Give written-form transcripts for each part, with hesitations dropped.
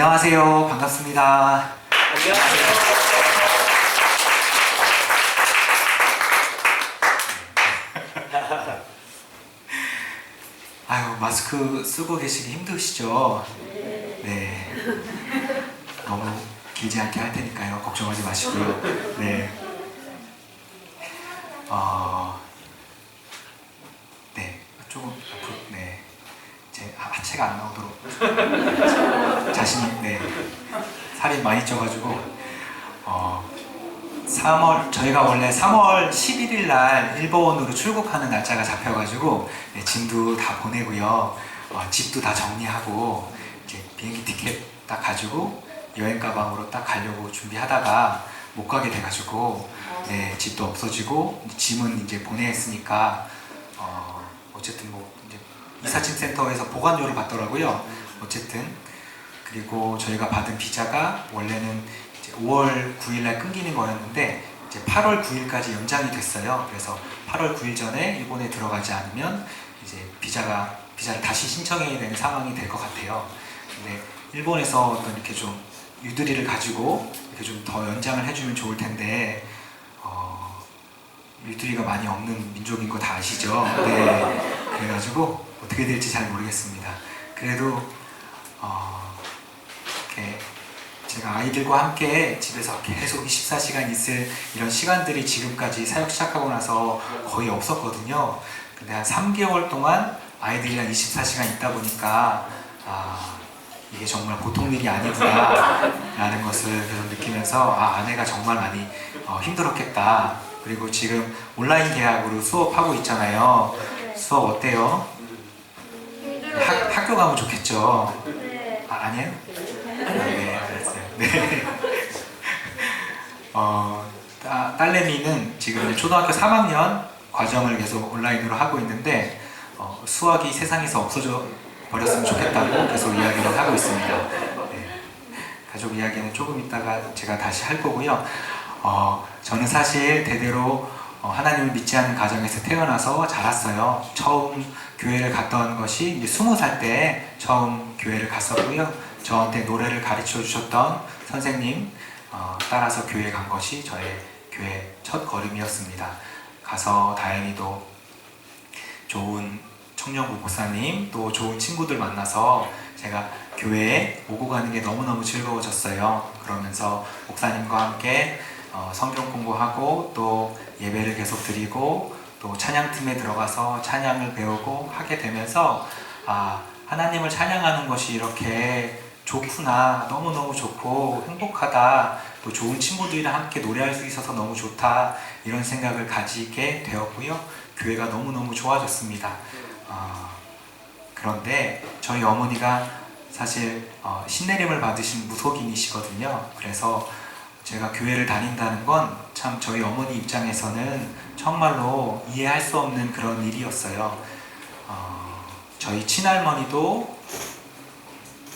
안녕하세요. 반갑습니다. 안녕하세요. 아유, 마스크 쓰고 계시기 힘드시죠? 네. 너무 길지 않게 할 테니까요. 걱정하지 마시고요. 네. 네. 조금 앞으로, 네. 제 하체가 안 나오도록 자신이, 네. 살이 많이 쪄가지고, 3월, 저희가 원래 3월 11일 날 일본으로 출국하는 날짜가 잡혀가지고, 네, 짐도 다 보내고요. 집도 다 정리하고, 이제 비행기 티켓 딱 가지고 여행 가방으로 딱 가려고 준비하다가 못 가게 돼가지고, 네, 집도 없어지고, 짐은 이제 보내했으니까, 어쨌든 뭐, 이제 이삿짐 센터에서 보관료를 받더라고요. 어쨌든. 그리고 저희가 받은 비자가 원래는 이제 5월 9일날 끊기는 거였는데 이제 8월 9일까지 연장이 됐어요. 그래서 8월 9일 전에 일본에 들어가지 않으면 이제 비자를 다시 신청해야 되는 상황이 될 것 같아요. 근데 일본에서 어떤 이렇게 좀 유두리를 가지고 이렇게 좀 더 연장을 해주면 좋을 텐데 유두리가 많이 없는 민족인 거 다 아시죠? 네. 그래가지고 어떻게 될지 잘 모르겠습니다. 그래도 이렇게 제가 아이들과 함께 집에서 계속 24시간 있을 이런 시간들이 지금까지 사역 시작하고 나서 거의 없었거든요. 근데 한 3개월 동안 아이들이랑 24시간 있다 보니까 이게 정말 보통 일이 아니구나 라는 것을 계속 느끼면서 아내가 정말 많이 힘들었겠다. 그리고 지금 온라인 계약으로 수업하고 있잖아요. 수업 어때요? 학교 가면 좋겠죠? 아니에요? 네, 알았어요. 네. 딸내미는 지금 초등학교 3학년 과정을 계속 온라인으로 하고 있는데 수학이 세상에서 없어져 버렸으면 좋겠다고 계속 이야기를 하고 있습니다. 네. 가족 이야기는 조금 있다가 제가 다시 할 거고요. 저는 사실 대대로 하나님을 믿지 않는 가정에서 태어나서 자랐어요. 처음 교회를 갔던 것이 이제 20살 때 처음 교회를 갔었고요. 저한테 노래를 가르쳐 주셨던 선생님 따라서 교회 간 것이 저의 교회 첫 걸음이었습니다. 가서 다행히도 좋은 청년부 목사님 또 좋은 친구들 만나서 제가 교회에 오고 가는 게 너무너무 즐거워졌어요. 그러면서 목사님과 함께 성경 공부하고 또 예배를 계속 드리고 또 찬양팀에 들어가서 찬양을 배우고 하게 되면서 하나님을 찬양하는 것이 이렇게 좋구나, 너무너무 좋고 행복하다, 또 좋은 친구들이랑 함께 노래할 수 있어서 너무 좋다, 이런 생각을 가지게 되었고요. 교회가 너무너무 좋아졌습니다. 그런데 저희 어머니가 사실 신내림을 받으신 무속인이시거든요. 그래서 제가 교회를 다닌다는 건 참 저희 어머니 입장에서는 정말로 이해할 수 없는 그런 일이었어요. 저희 친할머니도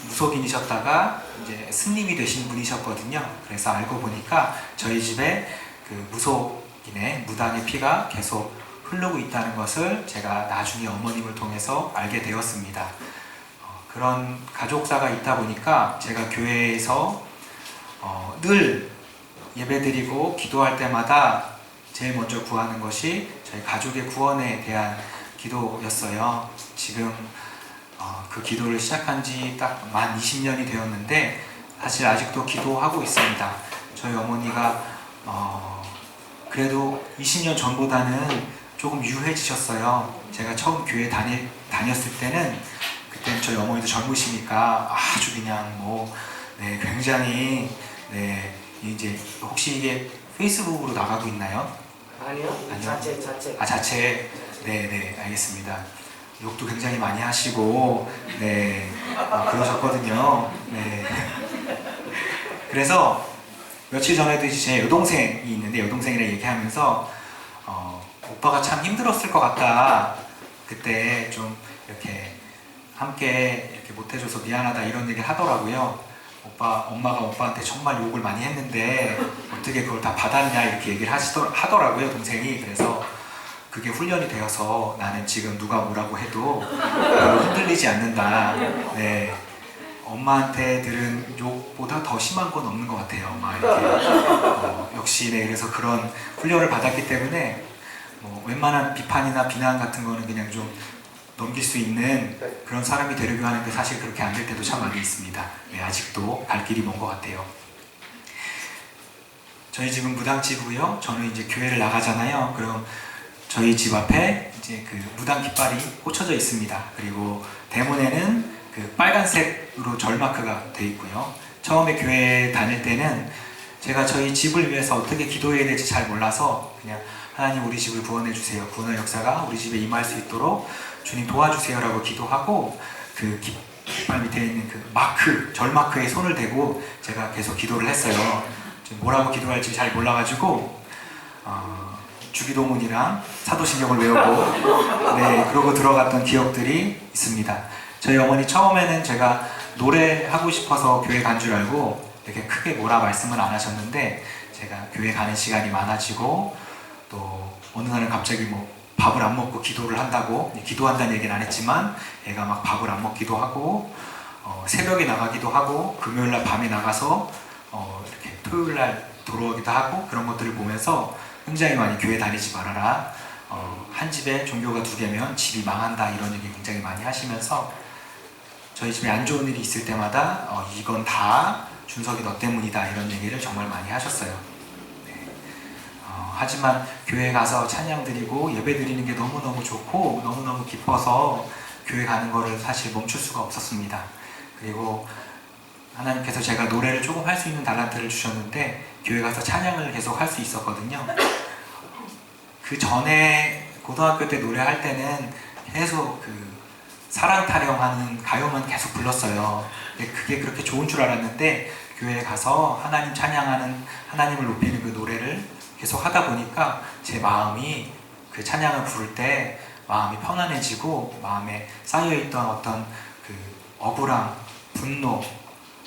무속인이셨다가 이제 스님이 되신 분이셨거든요. 그래서 알고 보니까 저희 집에 그 무속인의 무당의 피가 계속 흐르고 있다는 것을 제가 나중에 어머님을 통해서 알게 되었습니다. 그런 가족사가 있다 보니까 제가 교회에서 늘 예배드리고 기도할 때마다 제일 먼저 구하는 것이 저희 가족의 구원에 대한 기도였어요. 지금 그 기도를 시작한 지 딱 만 20년이 되었는데 사실 아직도 기도하고 있습니다. 저희 어머니가 그래도 20년 전보다는 조금 유해지셨어요. 제가 처음 교회 다녔을 때는 그때는 저희 어머니도 젊으시니까 아주 그냥 네, 굉장히 네, 이제 혹시 이게 페이스북으로 나가고 있나요? 아니요. 자체. 자체. 네, 알겠습니다. 욕도 굉장히 많이 하시고, 네, 그러셨거든요. 네. 그래서 며칠 전에도 제 여동생이 있는데 여동생이랑 얘기하면서 오빠가 참 힘들었을 것 같다. 그때 좀 이렇게 함께 이렇게 못해줘서 미안하다 이런 얘기를 하더라고요. 엄마가 오빠한테 정말 욕을 많이 했는데 어떻게 그걸 다 받았냐 이렇게 얘기를 하더라고요, 동생이. 그래서 그게 훈련이 되어서 나는 지금 누가 뭐라고 해도 흔들리지 않는다. 네. 엄마한테 들은 욕보다 더 심한 건 없는 것 같아요. 막 이렇게 역시 네, 그래서 그런 훈련을 받았기 때문에 뭐 웬만한 비판이나 비난 같은 거는 그냥 좀 넘길 수 있는 그런 사람이 되려고 하는데 사실 그렇게 안 될 때도 참 많이 있습니다. 네, 아직도 갈 길이 먼 것 같아요. 저희 집은 무당집이고요. 저는 이제 교회를 나가잖아요. 그럼 저희 집 앞에 이제 그 무당 깃발이 꽂혀져 있습니다. 그리고 대문에는 그 빨간색으로 절마크가 돼 있고요. 처음에 교회 다닐 때는 제가 저희 집을 위해서 어떻게 기도해야 될지 잘 몰라서 그냥 하나님 우리 집을 구원해 주세요. 구원의 역사가 우리 집에 임할 수 있도록 주님 도와주세요라고 기도하고 그 깃발 밑에 있는 그 마크, 절마크에 손을 대고 제가 계속 기도를 했어요. 뭐라고 기도할지 잘 몰라가지고 주기도문이랑 사도신경을 외우고 네 그러고 들어갔던 기억들이 있습니다. 저희 어머니 처음에는 제가 노래하고 싶어서 교회 간 줄 알고 이렇게 크게 뭐라 말씀은 안 하셨는데 제가 교회 가는 시간이 많아지고 또 어느 날은 갑자기 뭐 밥을 안 먹고 기도를 한다고 기도한다는 얘기는 안 했지만 애가 막 밥을 안 먹기도 하고 새벽에 나가기도 하고 금요일날 밤에 나가서 이렇게 토요일날 돌아오기도 하고 그런 것들을 보면서 굉장히 많이 교회 다니지 말아라 한 집에 종교가 2개면 집이 망한다 이런 얘기 굉장히 많이 하시면서 저희 집에 안 좋은 일이 있을 때마다 이건 다 준석이 너 때문이다 이런 얘기를 정말 많이 하셨어요. 네. 하지만 교회 가서 찬양 드리고 예배 드리는 게 너무너무 좋고 너무너무 기뻐서 교회 가는 거를 사실 멈출 수가 없었습니다. 그리고 하나님께서 제가 노래를 조금 할 수 있는 달란트를 주셨는데 교회 가서 찬양을 계속 할 수 있었거든요. 그 전에 고등학교 때 노래할 때는 계속 그 사랑 타령하는 가요만 계속 불렀어요. 근데 그게 그렇게 좋은 줄 알았는데 교회에 가서 하나님 찬양하는 하나님을 높이는 그 노래를 계속 하다 보니까 제 마음이 그 찬양을 부를 때 마음이 편안해지고 마음에 쌓여있던 어떤 그 억울함, 분노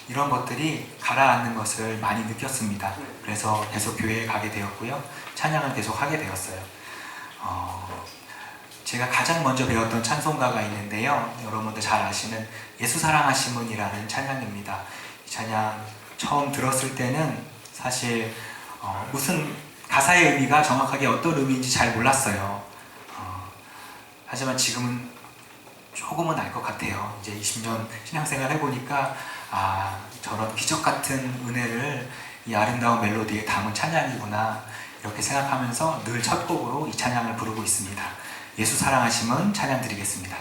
이런 것들이 가라앉는 것을 많이 느꼈습니다. 그래서 계속 교회에 가게 되었고요. 찬양을 계속 하게 되었어요. 제가 가장 먼저 배웠던 찬송가가 있는데요. 여러분들 잘 아시는 예수 사랑하심은이라는 찬양입니다. 이 찬양 처음 들었을 때는 사실 무슨 가사의 의미가 정확하게 어떤 의미인지 잘 몰랐어요. 하지만 지금은 조금은 알 것 같아요. 이제 20년 신앙생활 해보니까 저런 기적 같은 은혜를 이 아름다운 멜로디에 담은 찬양이구나 이렇게 생각하면서 늘 첫 곡으로 이 찬양을 부르고 있습니다. 예수 사랑하심은 찬양 드리겠습니다.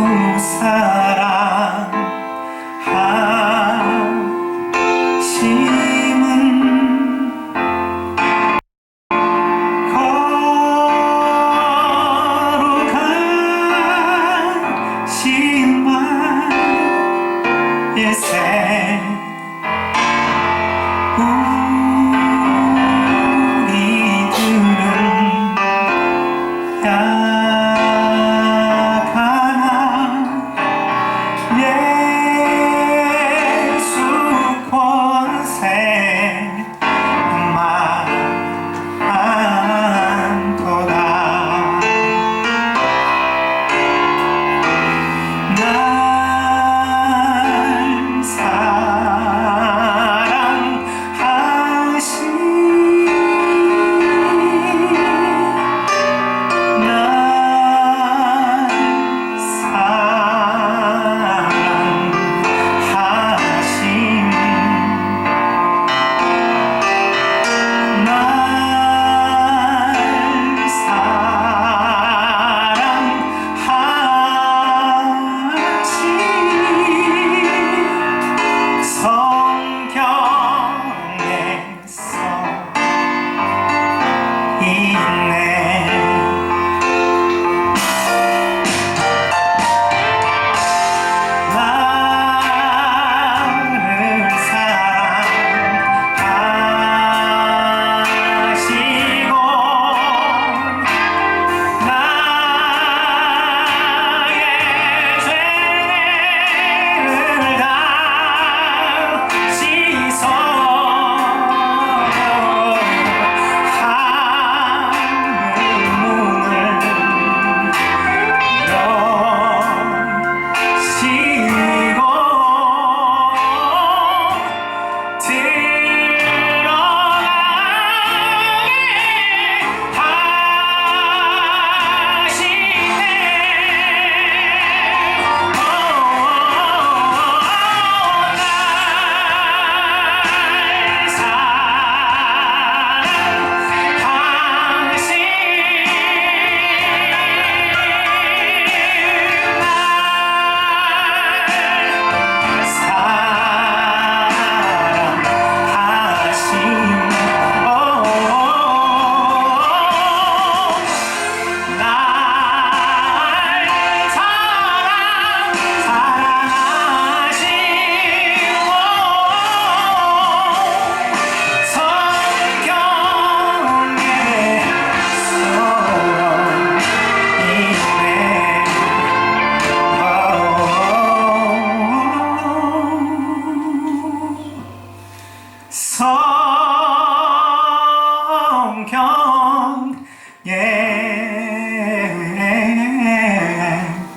예수 사랑하심은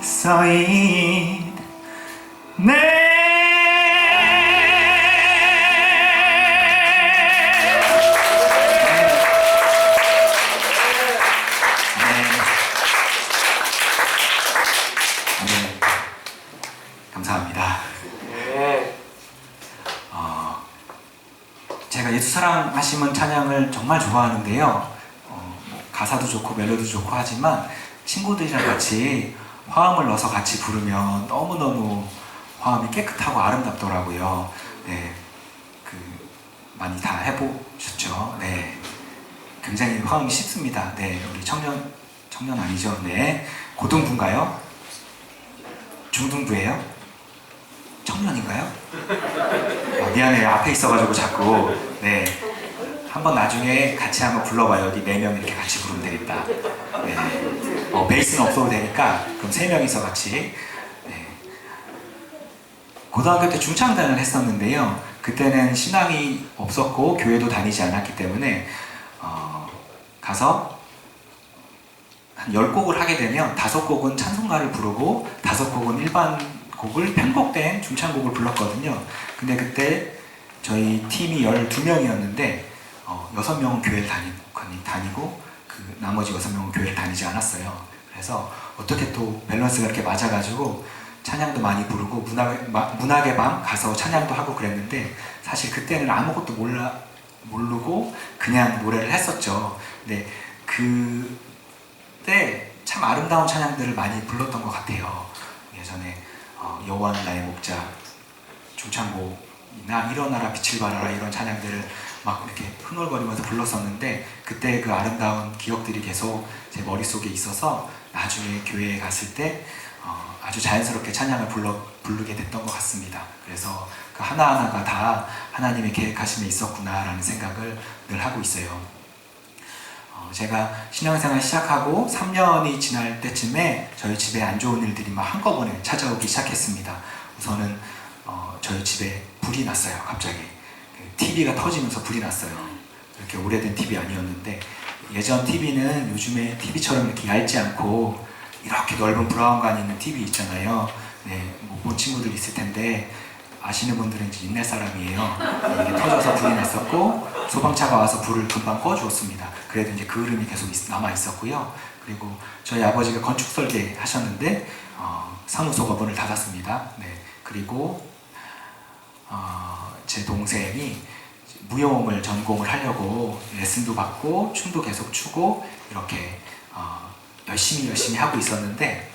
써인 내 감사합니다. 네. 제가 예수 사랑하심은 찬양을 정말 좋아하는데요. 뭐 가사도 좋고 멜로디도 좋고 하지만 친구들이랑 같이 화음을 넣어서 같이 부르면 너무너무 화음이 깨끗하고 아름답더라고요. 네, 많이 다 해보셨죠? 네, 굉장히 화음이 쉽습니다. 네, 우리 청년 아니죠? 네, 고등부인가요? 중등부예요? 청년인가요? 미안해요. 앞에 있어가지고 자꾸. 네. 한번 나중에 같이 한번 불러봐요. 여기 4명 이렇게 같이 부르면 되겠다. 네. 베이스는 없어도 되니까 그럼 3명이서 같이. 네. 고등학교 때 중창단을 했었는데요. 그때는 신앙이 없었고 교회도 다니지 않았기 때문에 가서 한 10곡을 하게 되면 5곡은 찬송가를 부르고 5곡은 일반 곡을 편곡된 중창곡을 불렀거든요. 근데 그때 저희 팀이 12명이었는데 6명은 교회를 다니고 그 나머지 6명은 교회를 다니지 않았어요. 그래서 어떻게 또 밸런스가 이렇게 맞아가지고 찬양도 많이 부르고 문학의 밤 가서 찬양도 하고 그랬는데 사실 그때는 아무것도 모르고 그냥 노래를 했었죠. 근데 그때 참 아름다운 찬양들을 많이 불렀던 것 같아요. 예전에 여호와는 나의 목자, 중창곡이나 일어나라 빛을 발하라 이런 찬양들을 막 이렇게 흥얼거리면서 불렀었는데 그때 그 아름다운 기억들이 계속 제 머릿속에 있어서 나중에 교회에 갔을 때 아주 자연스럽게 찬양을 부르게 됐던 것 같습니다. 그래서 그 하나하나가 다 하나님의 계획하심에 있었구나 라는 생각을 늘 하고 있어요. 제가 신앙생활 시작하고 3년이 지날 때쯤에 저희 집에 안 좋은 일들이 막 한꺼번에 찾아오기 시작했습니다. 우선은 저희 집에 불이 났어요. 갑자기 TV가 터지면서 불이 났어요. 이렇게 오래된 TV 아니었는데 예전 TV는 요즘에 TV처럼 이렇게 얇지 않고 이렇게 넓은 브라운관이 있는 TV 있잖아요. 네, 못 본 친구들 있을 텐데 아시는 분들은 이제 옛날 사람이에요. 이게 터져서 불이 났었고 소방차가 와서 불을 금방 꺼주었습니다. 그래도 이제 그 흐름이 계속 남아 있었고요. 그리고 저희 아버지가 건축 설계 하셨는데 사무소가 문을 닫았습니다. 네, 그리고 제 동생이 무용을 전공을 하려고 레슨도 받고 춤도 계속 추고 이렇게 열심히 하고 있었는데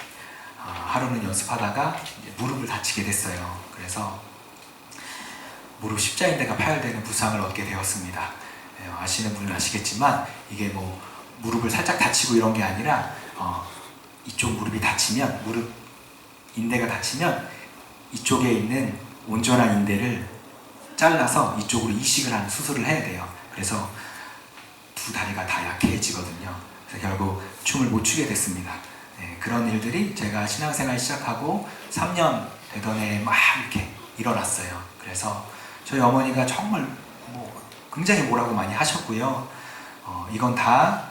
하루는 연습하다가 무릎을 다치게 됐어요. 그래서 무릎 십자인대가 파열되는 부상을 얻게 되었습니다. 아시는 분은 아시겠지만 이게 뭐 무릎을 살짝 다치고 이런 게 아니라 이쪽 무릎이 다치면 무릎 인대가 다치면 이쪽에 있는 온전한 인대를 잘라서 이쪽으로 이식을 하는 수술을 해야 돼요. 그래서 두 다리가 다 약해지거든요. 그래서 결국 춤을 못 추게 됐습니다. 네, 그런 일들이 제가 신앙생활 시작하고 3년 되던 해에 막 이렇게 일어났어요. 그래서 저희 어머니가 정말 굉장히 뭐라고 많이 하셨고요. 이건 다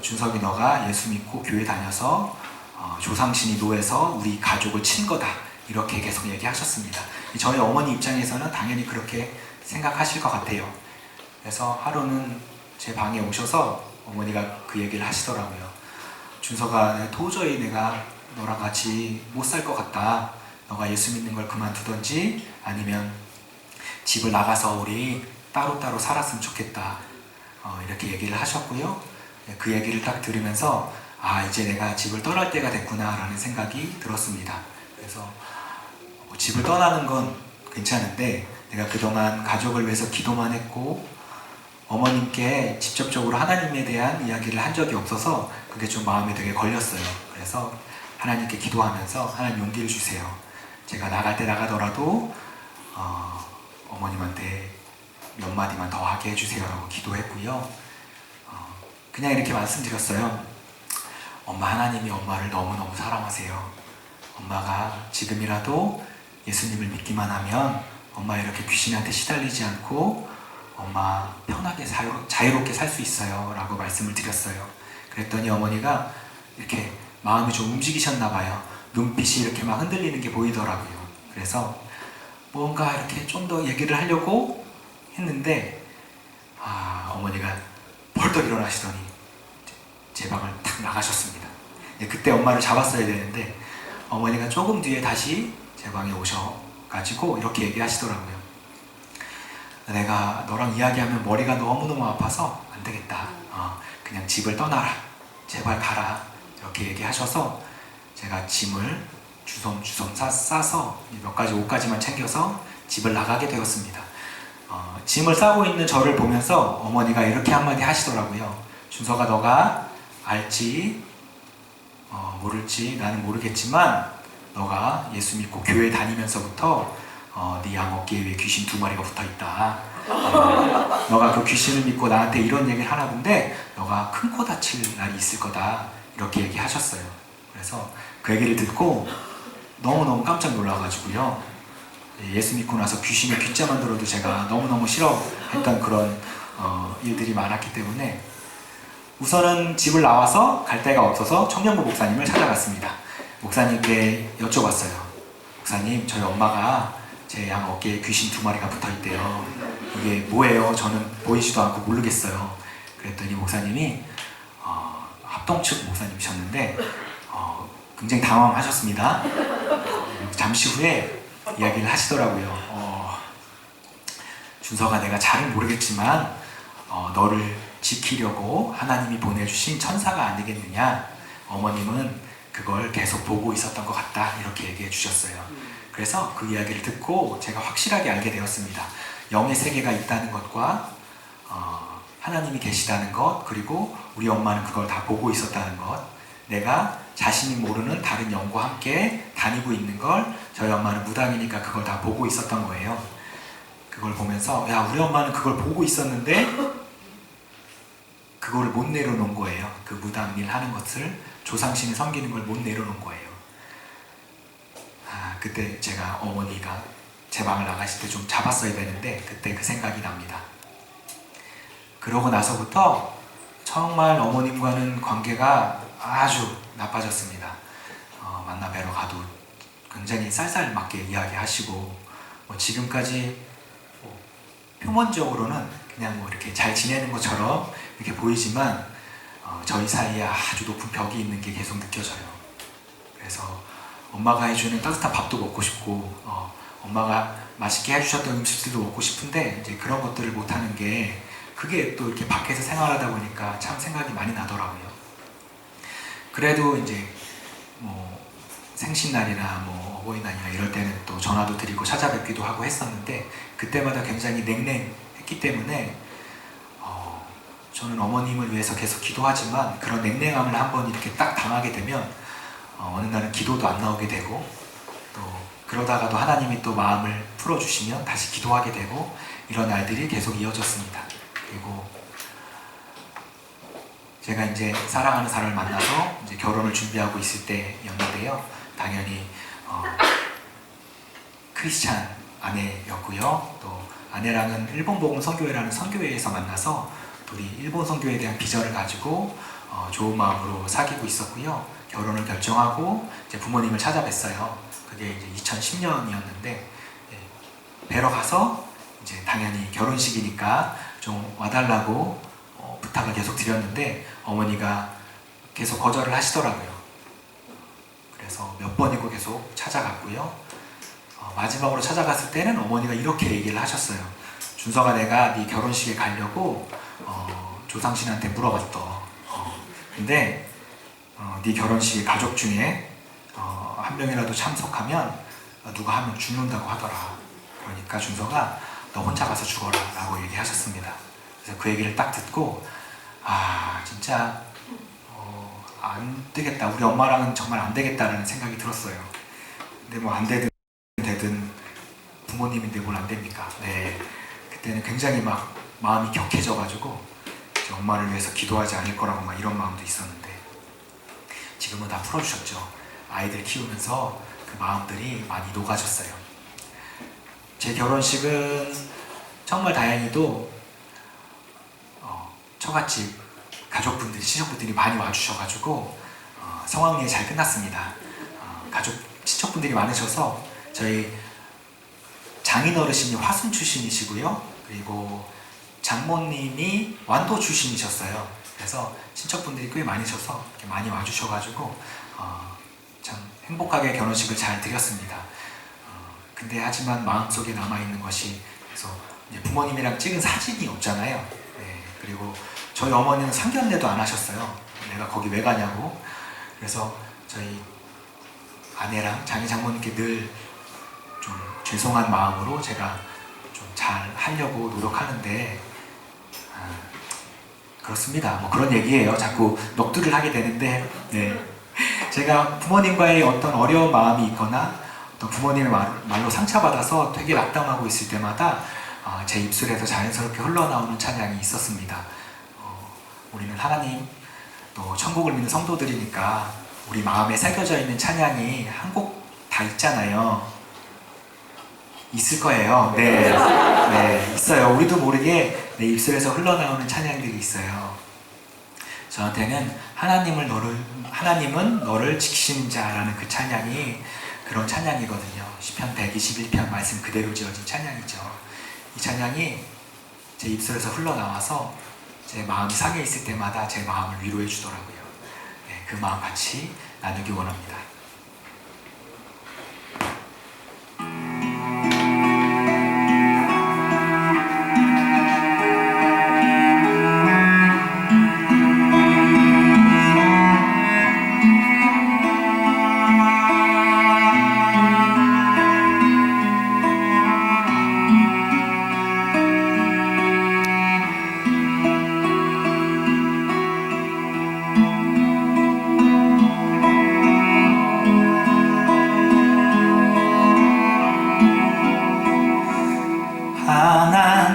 준석이 너가 예수 믿고 교회 다녀서 조상신이 노해서 우리 가족을 친 거다. 이렇게 계속 얘기하셨습니다. 저희 어머니 입장에서는 당연히 그렇게 생각하실 것 같아요. 그래서 하루는 제 방에 오셔서 어머니가 그 얘기를 하시더라고요. 준석아, 도저히 내가 너랑 같이 못 살 것 같다. 너가 예수 믿는 걸 그만두던지 아니면 집을 나가서 우리 따로따로 살았으면 좋겠다. 이렇게 얘기를 하셨고요. 그 얘기를 딱 들으면서 이제 내가 집을 떠날 때가 됐구나 라는 생각이 들었습니다. 그래서 집을 떠나는 건 괜찮은데 내가 그동안 가족을 위해서 기도만 했고 어머님께 직접적으로 하나님에 대한 이야기를 한 적이 없어서 그게 좀 마음에 되게 걸렸어요. 그래서 하나님께 기도하면서 하나님 용기를 주세요. 제가 나갈 때 나가더라도 어머님한테 몇 마디만 더 하게 해주세요 라고 기도했고요. 그냥 이렇게 말씀드렸어요. 엄마, 하나님이 엄마를 너무너무 사랑하세요. 엄마가 지금이라도 예수님을 믿기만 하면 엄마 이렇게 귀신한테 시달리지 않고 엄마 편하게 자유롭게 살 수 있어요 라고 말씀을 드렸어요. 그랬더니 어머니가 이렇게 마음이 좀 움직이셨나 봐요. 눈빛이 이렇게 막 흔들리는 게 보이더라고요. 그래서 뭔가 이렇게 좀 더 얘기를 하려고 했는데 어머니가 벌떡 일어나시더니 제 방을 탁 나가셨습니다. 그때 엄마를 잡았어야 되는데 어머니가 조금 뒤에 다시 제 방에 오셔가지고 이렇게 얘기하시더라고요. 내가 너랑 이야기하면 머리가 너무너무 아파서 안 되겠다. 그냥 집을 떠나라. 제발 가라. 이렇게 얘기하셔서 제가 짐을 주섬주섬 싸서 몇 가지 옷까지만 챙겨서 집을 나가게 되었습니다. 짐을 싸고 있는 저를 보면서 어머니가 이렇게 한마디 하시더라고요. 준서가 너가 알지 모를지 나는 모르겠지만 너가 예수 믿고 교회 다니면서부터 네 양 어깨 위에 귀신 2마리가 붙어있다. 너가 그 귀신을 믿고 나한테 이런 얘기를 하나 본데 너가 큰 코 다칠 날이 있을 거다. 이렇게 얘기하셨어요. 그래서 그 얘기를 듣고 너무너무 깜짝 놀라가지고요. 예수 믿고 나서 귀신의 귀자만 들어도 제가 너무너무 싫어했던 그런 일들이 많았기 때문에 우선은 집을 나와서 갈 데가 없어서 청년부 목사님을 찾아갔습니다. 목사님께 여쭤봤어요. 목사님, 저희 엄마가 제 양 어깨에 귀신 2마리가 붙어있대요. 이게 뭐예요? 저는 보이지도 않고 모르겠어요. 그랬더니 목사님이 합동 측 목사님이셨는데 굉장히 당황하셨습니다. 잠시 후에 이야기를 하시더라고요. 준서가 내가 잘은 모르겠지만 너를 지키려고 하나님이 보내주신 천사가 아니겠느냐. 어머님은 그걸 계속 보고 있었던 것 같다. 이렇게 얘기해 주셨어요. 그래서 그 이야기를 듣고 제가 확실하게 알게 되었습니다. 영의 세계가 있다는 것과 하나님이 계시다는 것, 그리고 우리 엄마는 그걸 다 보고 있었다는 것, 내가 자신이 모르는 다른 영과 함께 다니고 있는 걸 저희 엄마는 무당이니까 그걸 다 보고 있었던 거예요. 그걸 보면서 야, 우리 엄마는 그걸 보고 있었는데 그거를 못 내려놓은 거예요. 그 무당 일 하는 것을, 조상신을 섬기는 걸 못 내려놓은 거예요. 그때 제가 어머니가 제 방을 나가실 때 좀 잡았어야 되는데 그때 그 생각이 납니다. 그러고 나서부터 정말 어머님과는 관계가 아주 나빠졌습니다. 만나 뵈러 가도 굉장히 쌀쌀맞게 이야기하시고 지금까지 표면적으로는 그냥 이렇게 잘 지내는 것처럼 이렇게 보이지만 저희 사이에 아주 높은 벽이 있는 게 계속 느껴져요. 그래서 엄마가 해주는 따뜻한 밥도 먹고 싶고 엄마가 맛있게 해주셨던 음식들도 먹고 싶은데 이제 그런 것들을 못하는 게 그게 또 이렇게 밖에서 생활하다 보니까 참 생각이 많이 나더라고요. 그래도 이제 생신날이나 어버이날이나 이럴 때는 또 전화도 드리고 찾아뵙기도 하고 했었는데 그때마다 굉장히 냉랭했기 때문에 저는 어머님을 위해서 계속 기도하지만 그런 냉랭함을 한번 이렇게 딱 당하게 되면 어느 날은 기도도 안 나오게 되고 또 그러다가도 하나님이 또 마음을 풀어주시면 다시 기도하게 되고 이런 날들이 계속 이어졌습니다. 그리고 제가 이제 사랑하는 사람을 만나서 이제 결혼을 준비하고 있을 때였는데요. 당연히 크리스찬 아내였고요. 또 아내랑은 일본 복음 선교회라는 선교회에서 만나서 둘이 일본 선교에 대한 비전을 가지고 좋은 마음으로 사귀고 있었고요. 결혼을 결정하고 이제 부모님을 찾아뵀어요. 그게 이제 2010년이었는데 뵈러 가서 이제 당연히 결혼식이니까 좀 와달라고 부탁을 계속 드렸는데 어머니가 계속 거절을 하시더라고요. 그래서 몇 번이고 계속 찾아갔고요. 마지막으로 찾아갔을 때는 어머니가 이렇게 얘기를 하셨어요. 준서가 내가 네 결혼식에 가려고 조상신한테 물어봤더. 근데 네 결혼식에 가족 중에 한 명이라도 참석하면 누가 한 명 죽는다고 하더라. 그러니까 준서가 너 혼자 가서 죽어라 라고 얘기하셨습니다. 그래서 그 얘기를 딱 듣고 진짜 안 되겠다. 우리 엄마랑은 정말 안 되겠다라는 생각이 들었어요. 근데 안 되든 되든 부모님인데 뭘 안 됩니까? 네. 그때는 굉장히 막 마음이 격해져가지고 엄마를 위해서 기도하지 않을 거라고 막 이런 마음도 있었는데 지금은 다 풀어주셨죠. 아이들 키우면서 그 마음들이 많이 녹아졌어요. 제 결혼식은 정말 다행히도 처갓집 가족분들이, 친척분들이 많이 와주셔가지고 성황리에 잘 끝났습니다. 친척분들이 많으셔서 저희 장인 어르신이 화순 출신이시고요. 그리고 장모님이 완도 출신이셨어요. 그래서 친척분들이 꽤 많으셔서 이렇게 많이 와주셔가지고 참 행복하게 결혼식을 잘 드렸습니다. 근데 하지만 마음속에 남아있는 것이, 그래서 이제 부모님이랑 찍은 사진이 없잖아요. 네, 그리고 저희 어머니는 상견례도 안 하셨어요. 내가 거기 왜 가냐고. 그래서 저희 아내랑 장인 장모님께 늘 좀 죄송한 마음으로 제가 좀 잘 하려고 노력하는데 그렇습니다. 뭐 그런 얘기예요. 자꾸 넋두리를 하게 되는데, 네. 제가 부모님과의 어떤 어려운 마음이 있거나 어떤 부모님의 말로 상처받아서 되게 낙담하고 있을 때마다 제 입술에서 자연스럽게 흘러나오는 찬양이 있었습니다. 우리는 하나님, 또 천국을 믿는 성도들이니까 우리 마음에 새겨져 있는 찬양이 한 곡 다 있잖아요. 있을 거예요. 네, 네, 있어요. 우리도 모르게 내 입술에서 흘러나오는 찬양들이 있어요. 저한테는 하나님은 너를 지키시는 자라는 그 찬양이 그런 찬양이거든요. 시편 121편 말씀 그대로 지어진 찬양이죠. 이 찬양이 제 입술에서 흘러나와서 제 마음이 상해 있을 때마다 제 마음을 위로해 주더라고요. 네, 그 마음 같이 나누기 원합니다.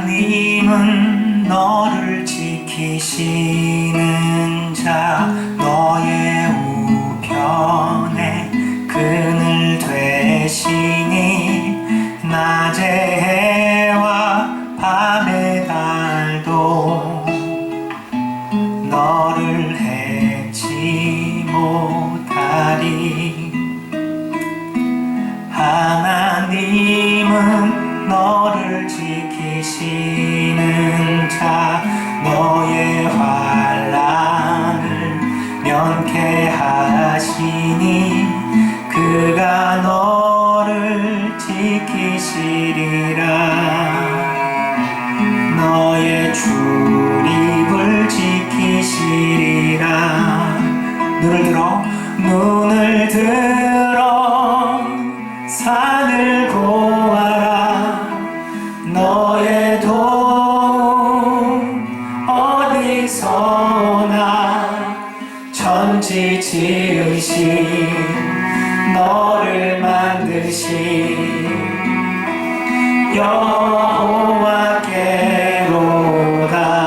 하나님은 너를 지키시는 자, 너의 우편에 그늘 되시니 낮의 해와 밤의 달도 너를 해치 못하리. 하나님은 너를 지키시는 자, 너의 환난을 면케하시니 그가 너를 지키시리라. 너의 출입을 지키시리라. 눈을 들어 산을 보아라. 너의 도움 어디서나 천지 지으신 너를 만드신 여호와께로다.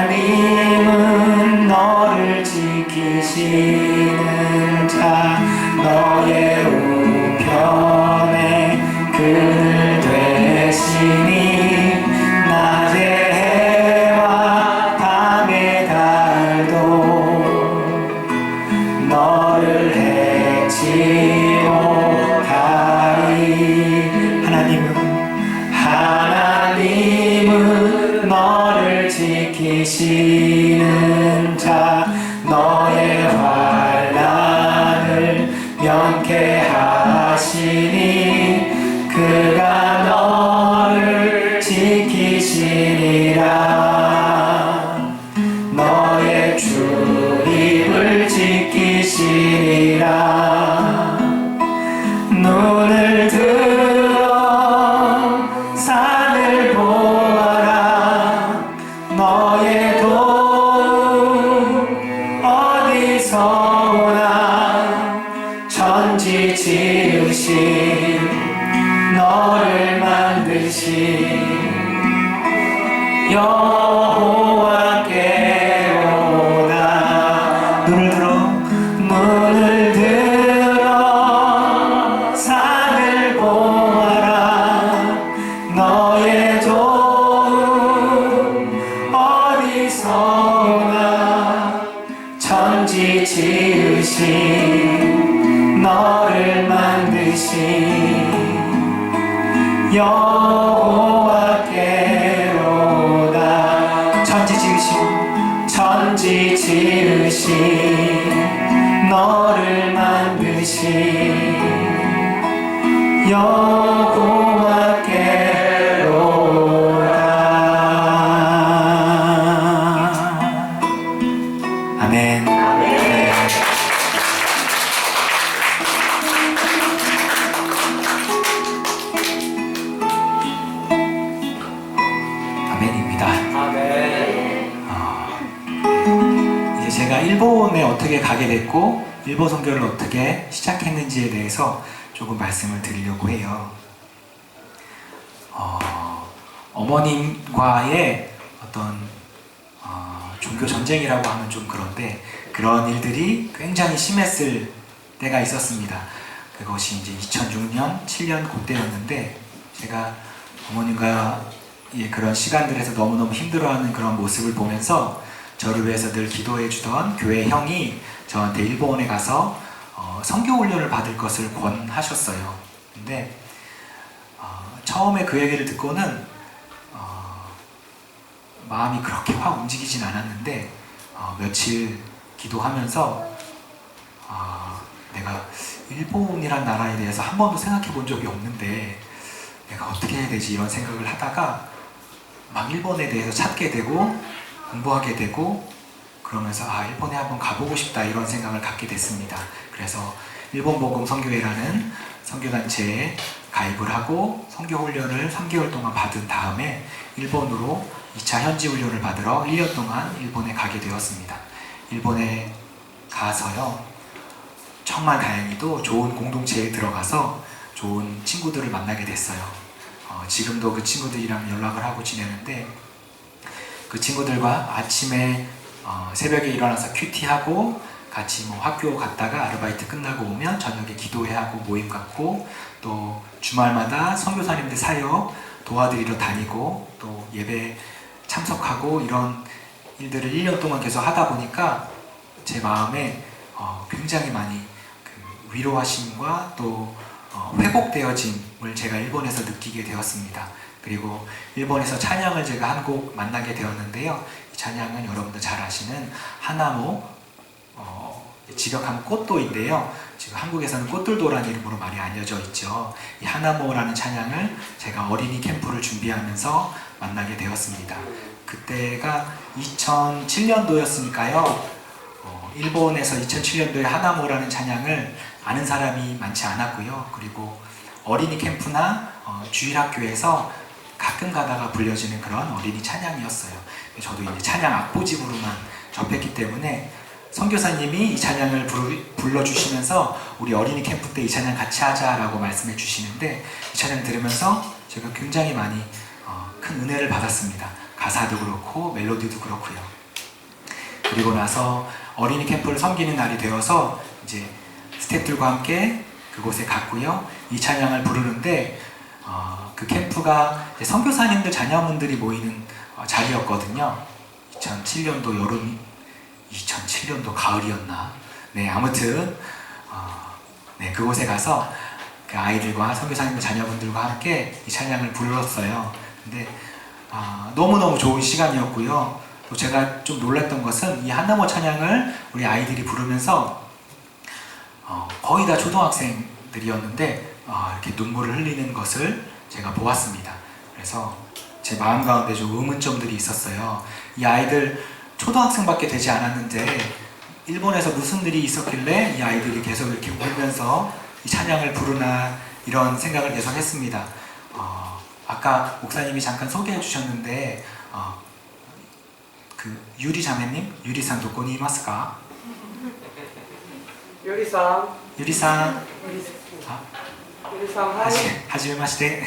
하나님은 너를 지키시는 자, 너의 우편에 그늘 되시니 낮의 해와 밤의 달도 너를 해치 못하리. 하나님은 너를 지키시는 자, 너의 환난을 면케하시니 그가 너를 지키시리라. 너의 출입을 지키시리라. 눈을 들어 산을 보아라. 너의 도움 여호와께로다. 천지 지으신 너를 만드신 여호와께로다. 아멘. 네. 아멘입니다. 이제 제가 일본에 어떻게 가게 됐고 일본 선교를 어떻게 시작했는지에 대해서 조금 말씀을 드리려고 해요. 어머님과의 어떤 종교 전쟁이라고 하면 좀 그런데 그런 일들이 굉장히 심했을 때가 있었습니다. 그것이 이제 2006년, 7년 그때였는데 제가 어머님과의 그런 시간들에서 너무너무 힘들어하는 그런 모습을 보면서 저를 위해서 늘 기도해 주던 교회 형이 저한테 일본에 가서 선교 훈련을 받을 것을 권하셨어요. 근데 처음에 그 얘기를 듣고는 마음이 그렇게 확 움직이진 않았는데 며칠 기도하면서 내가 일본이란 나라에 대해서 한 번도 생각해 본 적이 없는데 내가 어떻게 해야 되지 이런 생각을 하다가 막 일본에 대해서 찾게 되고 공부하게 되고 그러면서 일본에 한번 가보고 싶다 이런 생각을 갖게 됐습니다. 그래서 일본복음 선교회라는 선교단체에 가입을 하고 선교훈련을 3개월 동안 받은 다음에 일본으로 2차 현지 훈련을 받으러 1년 동안 일본에 가게 되었습니다. 일본에 가서요 정말 다행히도 좋은 공동체에 들어가서 좋은 친구들을 만나게 됐어요. 지금도 그 친구들이랑 연락을 하고 지내는데 그 친구들과 아침에 새벽에 일어나서 큐티하고 같이 뭐 학교 갔다가 아르바이트 끝나고 오면 저녁에 기도회하고 모임 갖고 또 주말마다 선교사님들 사역 도와드리러 다니고 또 예배 참석하고 이런 일들을 1년 동안 계속 하다 보니까 제 마음에 굉장히 많이 그 위로하심과 또 회복되어짐을 제가 일본에서 느끼게 되었습니다. 그리고 일본에서 찬양을 제가 한 곡 만나게 되었는데요. 이 찬양은 여러분들 잘 아시는 하나모 직역하면 꽃도인데요. 지금 한국에서는 꽃들도라는 이름으로 많이 알려져 있죠. 이 하나모라는 찬양을 제가 어린이 캠프를 준비하면서 만나게 되었습니다. 그때가 2007년도였으니까요. 일본에서 2007년도에 하나모라는 찬양을 아는 사람이 많지 않았고요. 그리고 어린이 캠프나 주일학교에서 가끔 가다가 불려지는 그런 어린이 찬양이었어요. 저도 이제 찬양 악보집으로만 접했기 때문에 선교사님이 이 찬양을 불러주시면서 우리 어린이 캠프 때 이 찬양 같이 하자라고 말씀해 주시는데 이 찬양 들으면서 제가 굉장히 많이 큰 은혜를 받았습니다. 가사도 그렇고 멜로디도 그렇고요. 그리고 나서 어린이 캠프를 섬기는 날이 되어서 이제 스태프들과 함께 그곳에 갔고요. 이 찬양을 부르는데 그 캠프가 선교사님들 자녀분들이 모이는 자리였거든요. 2007년도 여름, 2007년도 가을이었나? 네, 아무튼 네, 그곳에 가서 그 아이들과 선교사님들 자녀분들과 함께 이 찬양을 불렀어요. 근데 너무너무 좋은 시간이었고요. 또 제가 좀 놀랐던 것은 이 한나모 찬양을 우리 아이들이 부르면서 거의 다 초등학생들이었는데 이렇게 눈물을 흘리는 것을 제가 보았습니다. 그래서 제 마음 가운데 좀 의문점들이 있었어요. 이 아이들 초등학생밖에 되지 않았는데 일본에서 무슨 일이 있었길래 이 아이들이 계속 이렇게 울면서 이 찬양을 부르나 이런 생각을 계속 했습니다. 아까 목사님이 잠깐 소개해 주셨는데 그 유리 자매님, 유리산 도코니 이마스까? 요리상. 유리산. 요리상 하이. 하지메마시테.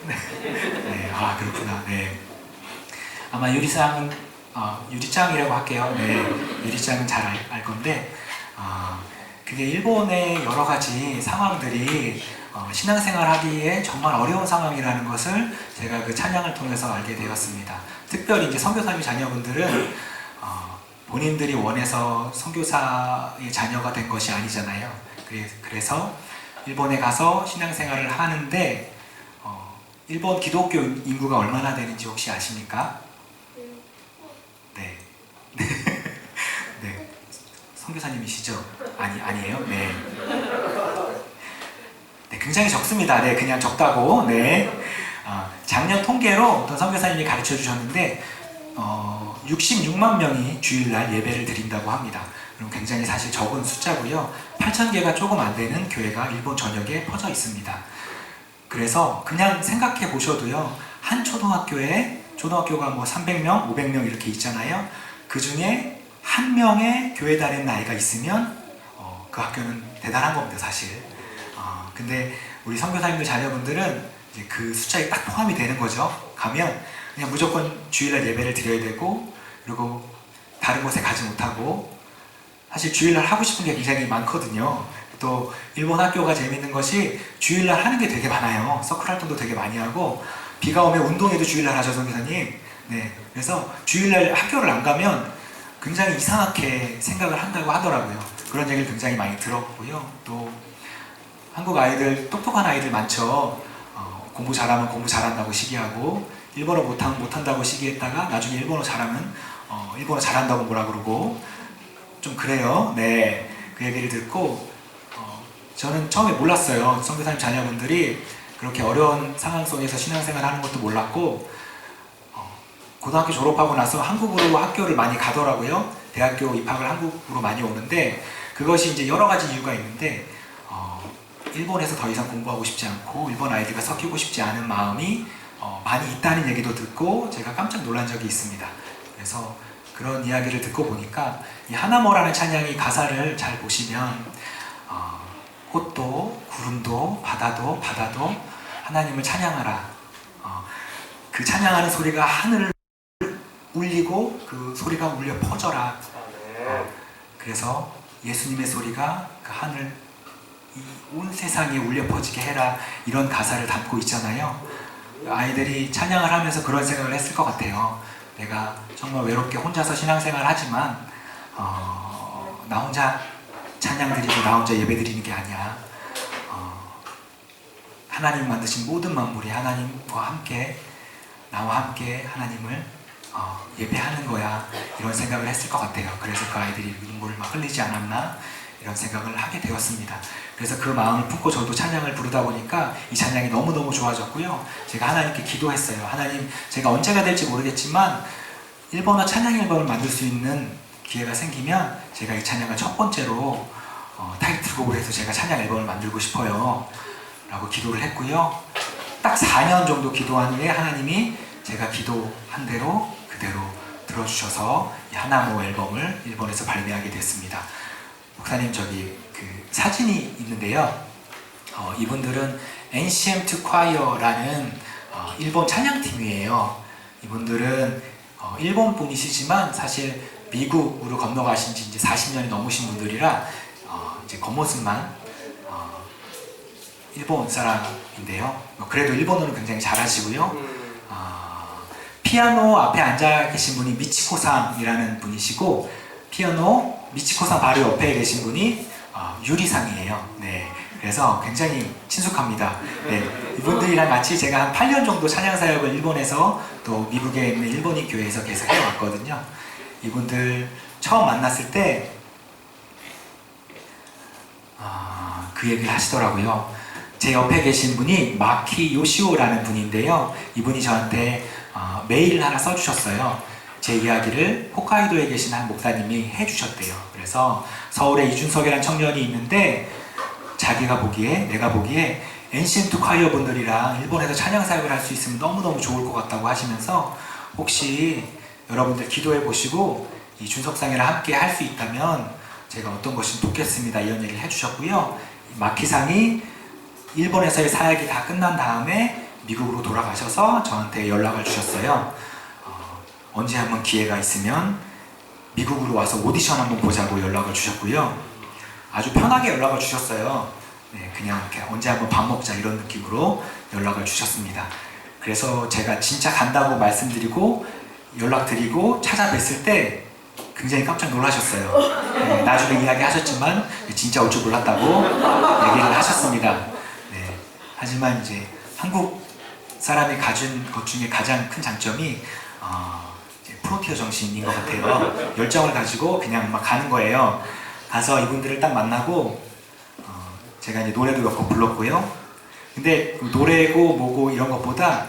네, 그렇구나. 네. 아마 유리상은 유리짱이라고 할게요. 네, 유리짱은 잘 알 건데 그게 일본의 여러 가지 상황들이 신앙생활 하기에 정말 어려운 상황이라는 것을 제가 그 찬양을 통해서 알게 되었습니다. 특별히 이제 선교사님 자녀분들은 본인들이 원해서 선교사의 자녀가 된 것이 아니잖아요. 그래서 일본에 가서 신앙생활을 하는데 일본 기독교 인구가 얼마나 되는지 혹시 아십니까? 네. 네. 선교사님이시죠? 아니에요? 네. 네, 굉장히 적습니다. 네, 그냥 적다고. 네. 작년 통계로 어떤 선교사님이 가르쳐 주셨는데 66만 명이 주일날 예배를 드린다고 합니다. 그럼 굉장히 사실 적은 숫자고요. 8,000개가 조금 안 되는 교회가 일본 전역에 퍼져 있습니다. 그래서 그냥 생각해 보셔도요. 한 초등학교가 뭐 300명, 500명 이렇게 있잖아요. 그 중에 한 명의 교회 다니는 아이가 있으면 그 학교는 대단한 겁니다, 사실. 근데 우리 선교사님들 자녀분들은 이제 그 숫자에 딱 포함이 되는 거죠. 가면 그냥 무조건 주일날 예배를 드려야 되고, 그리고 다른 곳에 가지 못하고, 사실 주일날 하고 싶은 게 굉장히 많거든요. 또 일본 학교가 재밌는 것이 주일날 하는 게 되게 많아요. 서클 활동도 되게 많이 하고, 비가 오면 운동회도 주일날 하죠, 선교사님. 네, 그래서 주일날 학교를 안 가면 굉장히 이상하게 생각을 한다고 하더라고요. 그런 얘기를 굉장히 많이 들었고요. 또 한국 아이들, 똑똑한 아이들 많죠. 공부 잘하면 공부 잘한다고 시기하고, 일본어 못한다고 시기했다가 나중에 일본어 잘하면 일본어 잘한다고 뭐라 그러고, 좀 그래요. 네, 그 얘기를 듣고 저는 처음에 몰랐어요. 선교사님 자녀분들이 그렇게 어려운 상황 속에서 신앙생활 하는 것도 몰랐고, 고등학교 졸업하고 나서 한국으로 학교를 많이 가더라고요. 대학교 입학을 한국으로 많이 오는데, 그것이 이제 여러 가지 이유가 있는데, 일본에서 더 이상 공부하고 싶지 않고 일본 아이들과 섞이고 싶지 않은 마음이 많이 있다는 얘기도 듣고 제가 깜짝 놀란 적이 있습니다. 그래서 그런 이야기를 듣고 보니까 이 하나모라는 찬양이 가사를 잘 보시면 꽃도 구름도 바다도 하나님을 찬양하라. 그 찬양하는 소리가 하늘을 울리고 그 소리가 울려 퍼져라. 그래서 예수님의 소리가 그 하늘 이 온 세상에 울려 퍼지게 해라, 이런 가사를 담고 있잖아요. 아이들이 찬양을 하면서 그런 생각을 했을 것 같아요. 내가 정말 외롭게 혼자서 신앙생활을 하지만 나 혼자 찬양 드리고 나 혼자 예배 드리는 게 아니야. 하나님 만드신 모든 만물이 하나님과 함께, 나와 함께 하나님을 예배하는 거야, 이런 생각을 했을 것 같아요. 그래서 그 아이들이 눈물을 막 흘리지 않았나, 이런 생각을 하게 되었습니다. 그래서 그 마음을 품고 저도 찬양을 부르다 보니까 이 찬양이 너무너무 좋아졌고요. 제가 하나님께 기도했어요. 하나님, 제가 언제가 될지 모르겠지만 일본어 찬양 앨범을 만들 수 있는 기회가 생기면 제가 이 찬양을 첫 번째로 타이틀곡을 해서 제가 찬양 앨범을 만들고 싶어요 라고 기도를 했고요. 딱 4년 정도 기도한 후에 하나님이 제가 기도한 대로 그대로 들어주셔서 이 하나모 앨범을 일본에서 발매하게 됐습니다. 목사님, 저기 그 사진이 있는데요. 이분들은 Ancient Choir라는 일본 찬양팀이에요. 이분들은 일본 분이시지만 사실 미국으로 건너가신 지 이제 40년이 넘으신 분들이라 이제 겉모습만 일본 사람인데요. 그래도 일본어는 굉장히 잘하시고요. 피아노 앞에 앉아 계신 분이 미치코상이라는 분이시고, 피아노 미치코상 바로 옆에 계신 분이 유리상이에요. 네, 그래서 굉장히 친숙합니다. 네, 이분들이랑 같이 제가 한 8년 정도 찬양 사역을 일본에서 또 미국에 있는 일본인 교회에서 계속 해왔거든요. 이분들 처음 만났을 때 그 얘기를 하시더라고요. 제 옆에 계신 분이 마키 요시오라는 분인데요. 이분이 저한테 메일을 하나 써주셨어요. 제 이야기를 홋카이도에 계신 한 목사님이 해주셨대요. 그래서 서울에 이준석이라는 청년이 있는데 자기가 보기에, 내가 보기에 엔시엔트 콰이어 분들이랑 일본에서 찬양 사역을 할 수 있으면 너무너무 좋을 것 같다고 하시면서, 혹시 여러분들 기도해 보시고 이 준석상이랑 함께 할 수 있다면 제가 어떤 것이 돕겠습니다, 이런 얘기를 해주셨고요. 마키상이 일본에서의 사역이 다 끝난 다음에 미국으로 돌아가셔서 저한테 연락을 주셨어요. 언제 한번 기회가 있으면 미국으로 와서 오디션 한번 보자고 연락을 주셨고요. 아주 편하게 연락을 주셨어요. 네, 그냥 이렇게 언제 한번 밥 먹자, 이런 느낌으로 연락을 주셨습니다. 그래서 제가 진짜 간다고 말씀드리고 연락드리고 찾아뵀을 때 굉장히 깜짝 놀라셨어요. 네, 나중에 이야기하셨지만 진짜 올 줄 몰랐다고 얘기를 하셨습니다. 네, 하지만 이제 한국 사람이 가진 것 중에 가장 큰 장점이 이제 프론티어 정신인 것 같아요. 열정을 가지고 그냥 막 가는 거예요. 가서 이분들을 딱 만나고 제가 이제 노래도 몇 곡 불렀고요. 근데 노래고 뭐고 이런 것보다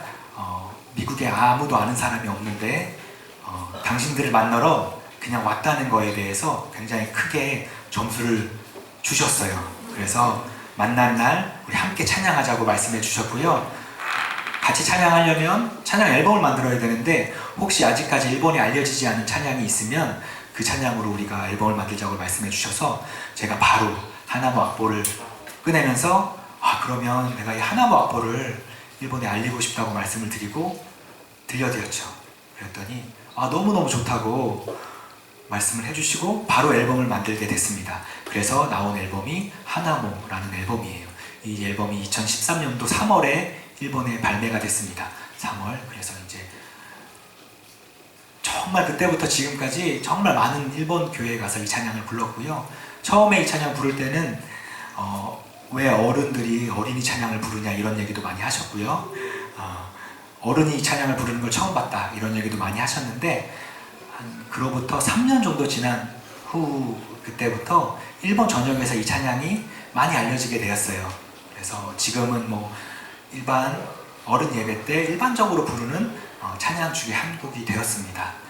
미국에 아무도 아는 사람이 없는데 당신들을 만나러 그냥 왔다는 거에 대해서 굉장히 크게 점수를 주셨어요. 그래서 만난 날 우리 함께 찬양하자고 말씀해 주셨고요. 같이 찬양하려면 찬양 앨범을 만들어야 되는데 혹시 아직까지 일본에 알려지지 않은 찬양이 있으면 그 찬양으로 우리가 앨범을 만들자고 말씀해 주셔서 제가 바로 하나무 악보를 꺼내면서 그러면 내가 이 하나무 악보를 일본에 알리고 싶다고 말씀을 드리고 들려드렸죠. 그랬더니 너무너무 좋다고 말씀을 해주시고 바로 앨범을 만들게 됐습니다. 그래서 나온 앨범이 하나모라는 앨범이에요. 이 앨범이 2013년도 3월에 일본에 발매가 됐습니다. 3월. 그래서 이제 정말 그때부터 지금까지 정말 많은 일본 교회에 가서 이 찬양을 불렀고요. 처음에 이 찬양 부를 때는 왜 어른들이 어린이 찬양을 부르냐 이런 얘기도 많이 하셨고요. 어른이 이 찬양을 부르는 걸 처음 봤다 이런 얘기도 많이 하셨는데 그로부터 3년 정도 지난 후 그때부터 일본 전역에서 이 찬양이 많이 알려지게 되었어요. 그래서 지금은 뭐 일반 어른 예배 때 일반적으로 부르는 찬양 중에 한 곡이 되었습니다.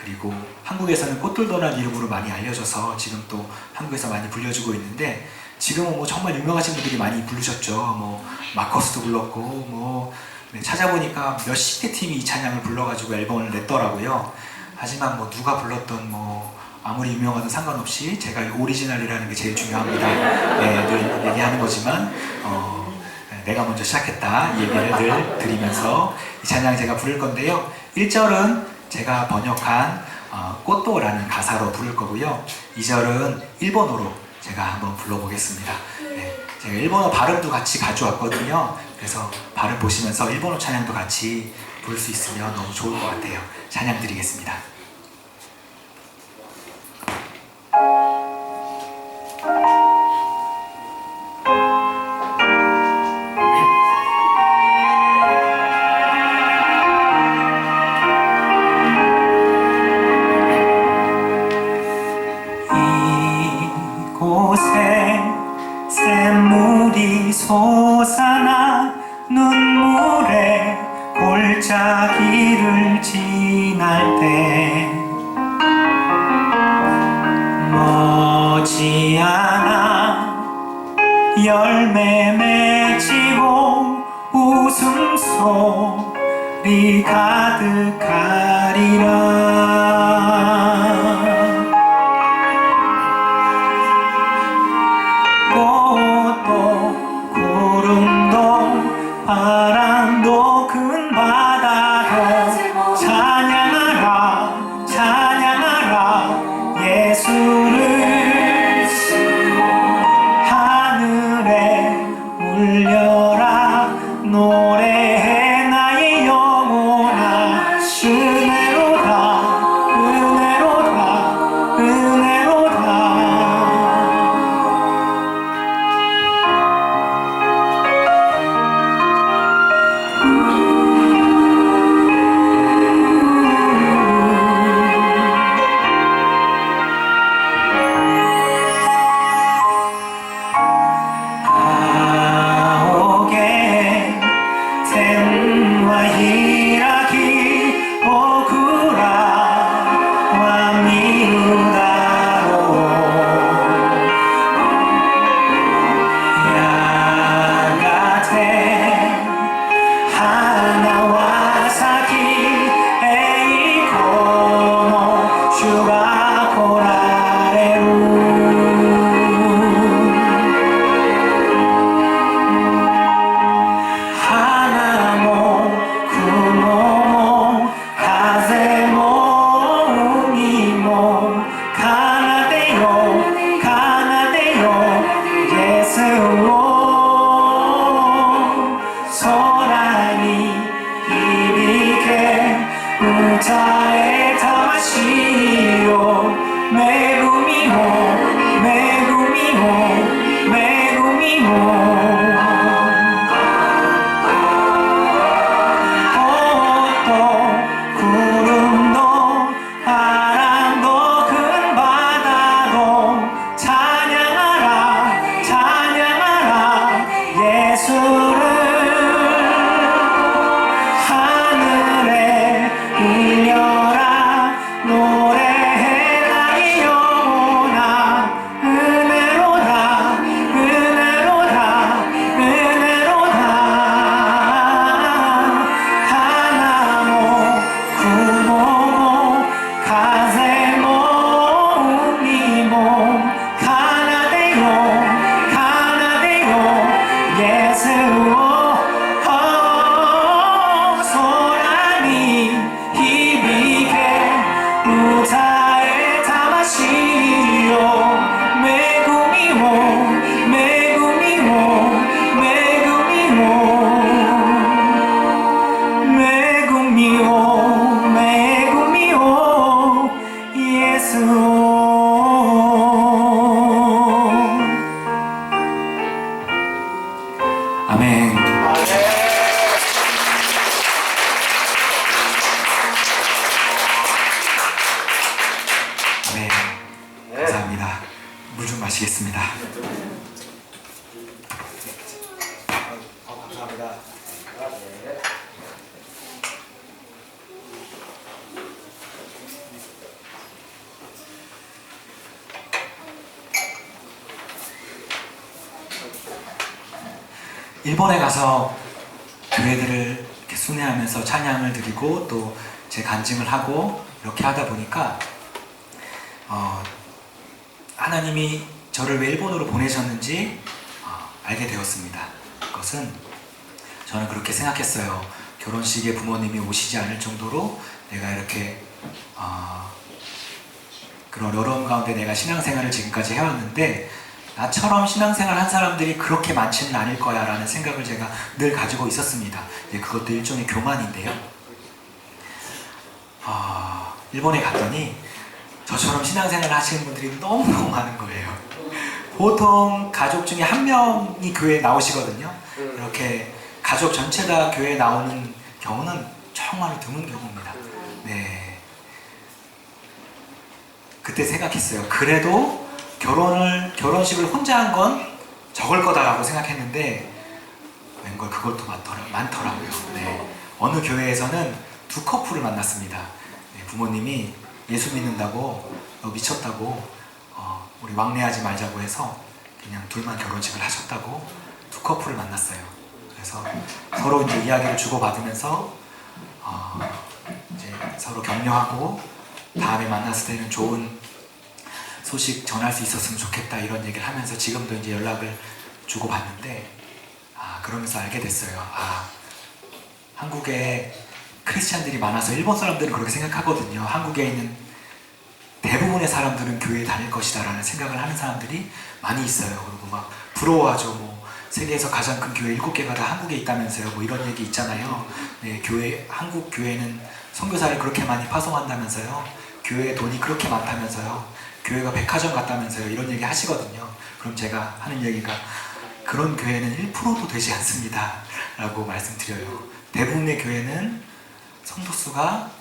그리고 한국에서는 꽃들도란 이름으로 많이 알려져서 지금 또 한국에서 많이 불려주고 있는데 지금은 뭐 정말 유명하신 분들이 많이 부르셨죠. 뭐 마커스도 불렀고 뭐 찾아보니까 몇십 개 팀이 이 찬양을 불러가지고 앨범을 냈더라고요. 하지만 뭐 누가 불렀던 뭐 아무리 유명하든 상관없이 제가 오리지널이라는 게 제일 중요합니다. 늘 얘기하는 거지만 내가 먼저 시작했다 이 얘기를 늘 드리면서 이 찬양 제가 부를 건데요. 1절은 제가 번역한 꽃도라는 가사로 부를 거고요. 2절은 일본어로 제가 한번 불러보겠습니다. 제가 일본어 발음도 같이 가져왔거든요. 그래서 발음 보시면서 일본어 찬양도 같이 부를 수 있으면 너무 좋을 것 같아요. 찬양 드리겠습니다. 이곳에 샘물이 솟아나 눈물에 골짜기를 지날 때 머지않아 열매 맺히고 웃음소리 가득하리라. 꽃도 구름도 바람도 큰 바다도 찬양하라 찬양하라 예수를 하늘에 울려라 노래해 나의 영혼아 은혜로다 은혜로다 은혜로다. 자의魂を恵みを恵みを恵みを 마치겠습니다. 감사합니다. 일본에 가서 교회들을 이렇게 순회하면서 찬양을 드리고 또 제 간증을 하고 이렇게 하다 보니까 하나님이 저를 왜 일본으로 보내셨는지 알게 되었습니다. 그것은 저는 그렇게 생각했어요. 결혼식에 부모님이 오시지 않을 정도로 내가 이렇게 그런 어려움 가운데 내가 신앙생활을 지금까지 해왔는데 나처럼 신앙생활 한 사람들이 그렇게 많지는 않을 거야 라는 생각을 제가 늘 가지고 있었습니다. 그것도 일종의 교만인데요. 일본에 갔더니 저처럼 신앙생활 하시는 분들이 너무너무 많은 거예요. 보통 가족 중에 한 명이 교회에 나오시거든요. 이렇게 가족 전체 다 교회에 나오는 경우는 정말 드문 경우입니다. 네. 그때 생각했어요. 그래도 결혼식을 혼자 한 건 적을 거다라고 생각했는데 웬걸 그것도 많더라고요. 네. 어느 교회에서는 두 커플을 만났습니다. 네, 부모님이 예수 믿는다고 너 미쳤다고 우리 왕래하지 말자고 해서 그냥 둘만 결혼식을 하셨다고 두 커플을 만났어요. 그래서 서로 이제 이야기를 주고받으면서 이제 서로 격려하고 다음에 만났을 때는 좋은 소식 전할 수 있었으면 좋겠다 이런 얘기를 하면서 지금도 이제 연락을 주고받는데 그러면서 알게 됐어요. 한국에 크리스찬들이 많아서 일본 사람들은 그렇게 생각하거든요. 한국에 있는 대부분의 사람들은 교회에 다닐 것이다 라는 생각을 하는 사람들이 많이 있어요. 그리고 막 부러워하죠. 뭐 세계에서 가장 큰 교회 7개가 다 한국에 있다면서요. 뭐 이런 얘기 있잖아요. 네, 한국 교회는 선교사를 그렇게 많이 파송한다면서요. 교회에 돈이 그렇게 많다면서요. 교회가 백화점 같다면서요. 이런 얘기 하시거든요. 그럼 제가 하는 얘기가 그런 교회는 1%도 되지 않습니다 라고 말씀드려요. 대부분의 교회는 성도수가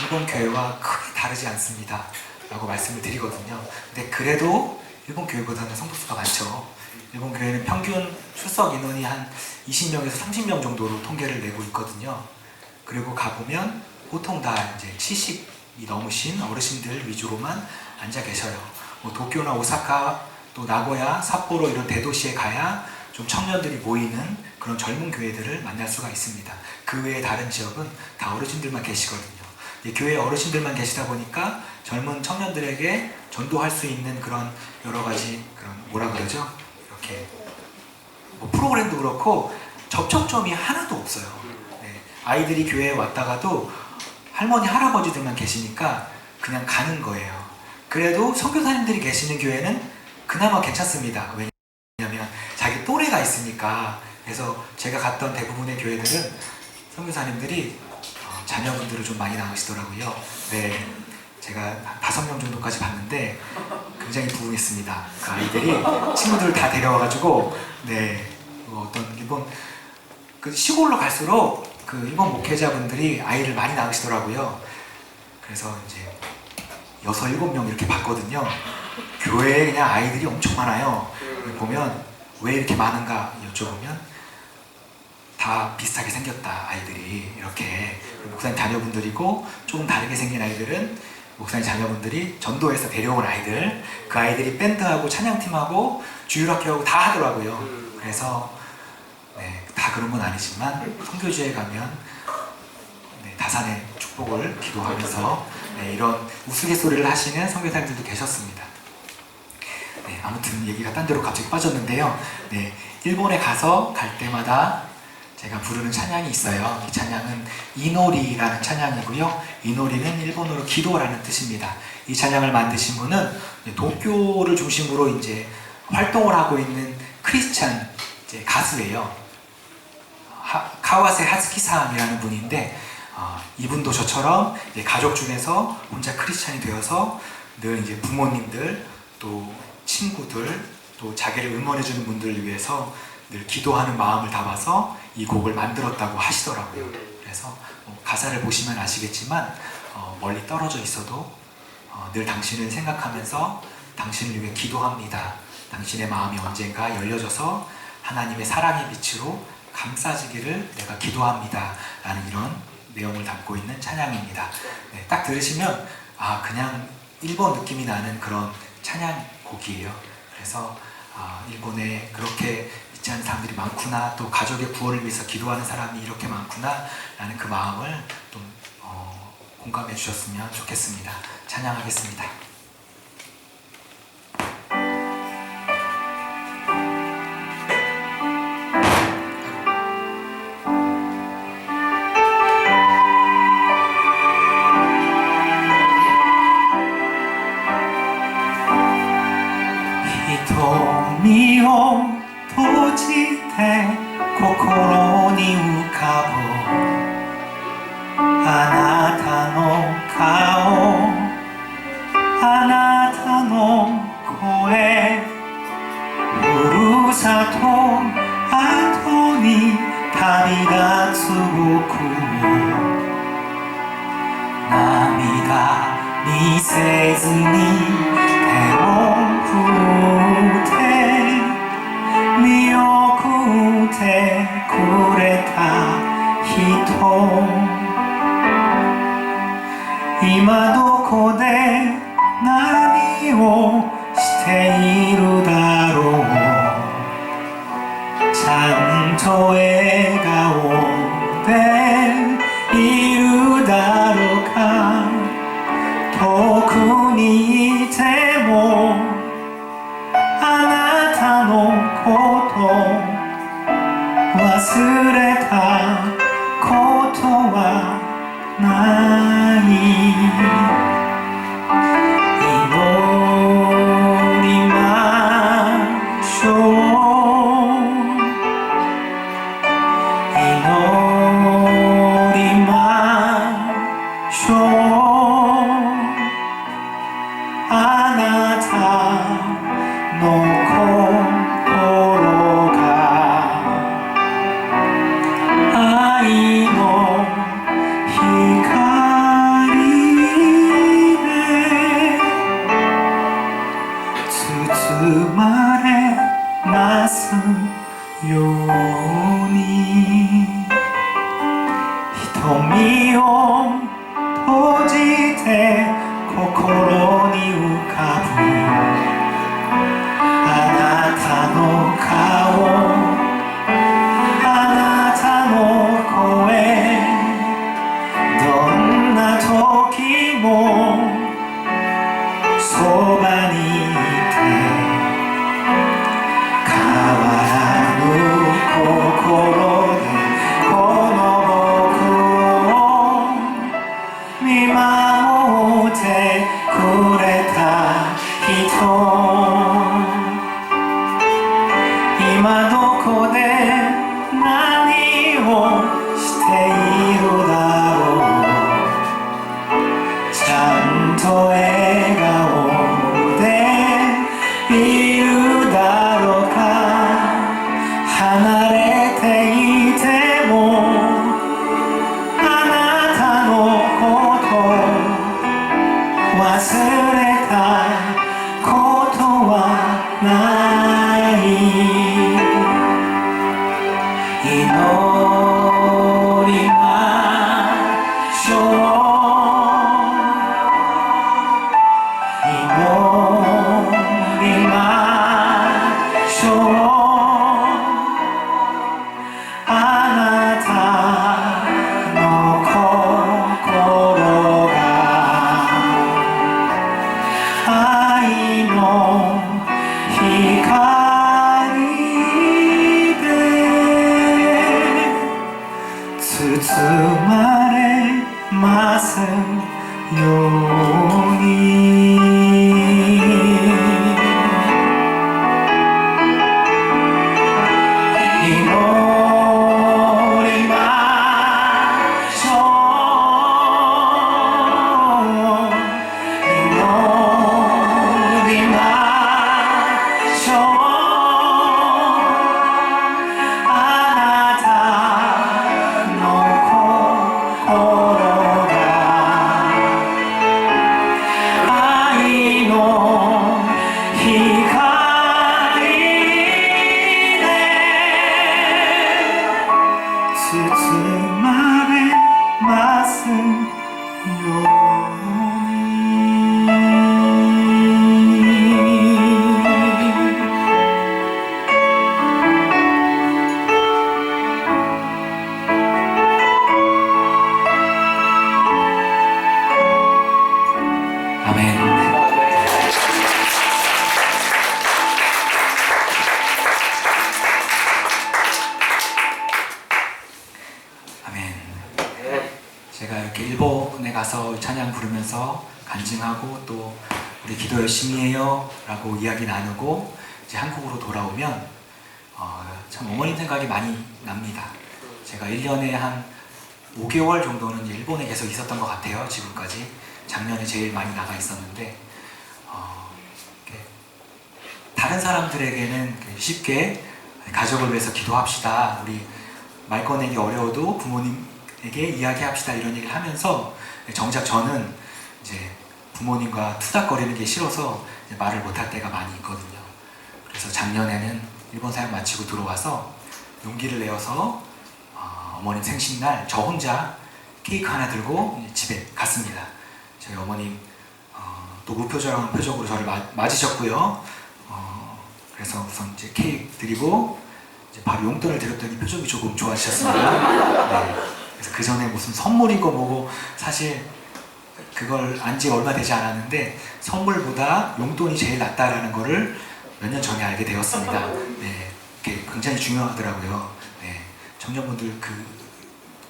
일본 교회와 크게 다르지 않습니다 라고 말씀을 드리거든요. 근데 그래도 일본 교회보다는 성도수가 많죠. 일본 교회는 평균 출석 인원이 한 20명에서 30명 정도로 통계를 내고 있거든요. 그리고 가보면 보통 다 이제 70이 넘으신 어르신들 위주로만 앉아 계셔요. 뭐 도쿄나 오사카, 또 나고야, 삿포로 이런 대도시에 가야 좀 청년들이 모이는 그런 젊은 교회들을 만날 수가 있습니다. 그 외에 다른 지역은 다 어르신들만 계시거든요. 교회에 어르신들만 계시다 보니까 젊은 청년들에게 전도할 수 있는 그런 여러 가지 그런 뭐라 그러죠? 이렇게 뭐 프로그램도 그렇고 접촉점이 하나도 없어요. 네. 아이들이 교회에 왔다가도 할머니 할아버지들만 계시니까 그냥 가는 거예요. 그래도 선교사님들이 계시는 교회는 그나마 괜찮습니다. 왜냐하면 자기 또래가 있으니까. 그래서 제가 갔던 대부분의 교회들은 선교사님들이 자녀분들을 좀 많이 낳으시더라고요. 네, 제가 5명 정도까지 봤는데 굉장히 부응했습니다. 그 아이들이 친구들을 다 데려와가지고 어떤 일본 그 시골로 갈수록 그 일본 목회자분들이 아이를 많이 낳으시더라고요. 그래서 이제 6, 7명 이렇게 봤거든요. 교회에 그냥 아이들이 엄청 많아요. 보면 왜 이렇게 많은가 여쭤보면 다 비슷하게 생겼다 아이들이 이렇게. 목사님 자녀분들이고 조금 다르게 생긴 아이들은 목사님 자녀분들이 전도해서 데려온 아이들, 그 아이들이 밴드하고 찬양팀하고 주일학교하고 다 하더라고요. 그래서 다 그런 건 아니지만 선교지에 가면 다산의 축복을 기도하면서 이런 우스갯소리를 하시는 선교사님들도 계셨습니다. 아무튼 얘기가 딴 데로 갑자기 빠졌는데요. 일본에 가서 갈 때마다 제가 부르는 찬양이 있어요. 이 찬양은 이노리라는 찬양이고요. 이노리는 일본어로 기도라는 뜻입니다. 이 찬양을 만드신 분은 도쿄를 중심으로 이제 활동을 하고 있는 크리스찬 이제 가수예요. 카와세 하츠키상이라는 분인데 이분도 저처럼 이제 가족 중에서 혼자 크리스찬이 되어서 늘 이제 부모님들 또 친구들 또 자기를 응원해주는 분들을 위해서 늘 기도하는 마음을 담아서 이 곡을 만들었다고 하시더라고요. 그래서 가사를 보시면 아시겠지만 멀리 떨어져 있어도 늘 당신을 생각하면서 당신을 위해 기도합니다. 당신의 마음이 언젠가 열려져서 하나님의 사랑의 빛으로 감싸지기를 내가 기도합니다. 라는 이런 내용을 담고 있는 찬양입니다. 네, 딱 들으시면 그냥 일본 느낌이 나는 그런 찬양곡이에요. 그래서 일본에 그렇게 믿지 않는 사람들이 많구나, 또 가족의 구원을 위해서 기도하는 사람이 이렇게 많구나 라는 그 마음을 좀 공감해 주셨으면 좋겠습니다. 찬양하겠습니다.瞳を閉じて心に浮かぶあなたの顔、あなたの声、ふるさと後に旅立つ僕も涙見せずに手を振って見送ってくれた人、今どこで何をしているだろう、ちゃんと笑顔でいるだろうか、遠くにいてもあなたのこと忘れたことはない、祈りましょう、祈りましょう、あなたの心が愛の光で包まれますように、瞳を閉じて心に浮かぶあなたの顔、あなたの声、どんな時もそばにいて変わらぬ心でこの僕を見守ってくれた人、今どこで何をしているだろう、ちゃんと笑顔でいるだろうか、離れていてもあなたのこと忘れたことはない、祈りましょう、祈りましょう、あなたの心が愛の光で包まれますように、心が愛 제가 이렇게 일본에 가서 찬양 부르면서 간증하고 또 우리 기도 열심히 해요 라고 이야기 나누고 이제 한국으로 돌아오면 참 어머님 생각이 많이 납니다. 제가 1년에 한 5개월 정도는 일본에 계속 있었던 것 같아요. 지금까지. 작년에 제일 많이 나가 있었는데 이렇게 다른 사람들에게는 쉽게 가족을 위해서 기도합시다, 우리 말 꺼내기 어려워도 부모님에게 이야기합시다, 이런 얘기를 하면서 정작 저는 이제 부모님과 투닥거리는 게 싫어서 이제 말을 못할 때가 많이 있거든요. 그래서 작년에는 일본 사역 마치고 들어와서 용기를 내어서 어머님 생신날 저 혼자 케이크 하나 들고 집에 갔습니다. 저희 어머님 또 무표정한 표정으로 저를 맞으셨고요. 그래서 우선 이제 케이크 드리고 이제 바로 용돈을 드렸더니 표정이 조금 좋아지셨습니다. 네. 그래서 그 전에 무슨 선물이고 뭐고 사실 그걸 안 지 얼마 되지 않았는데 선물보다 용돈이 제일 낫다라는 거를 몇 년 전에 알게 되었습니다. 네. 그게 굉장히 중요하더라고요. 네. 청년분들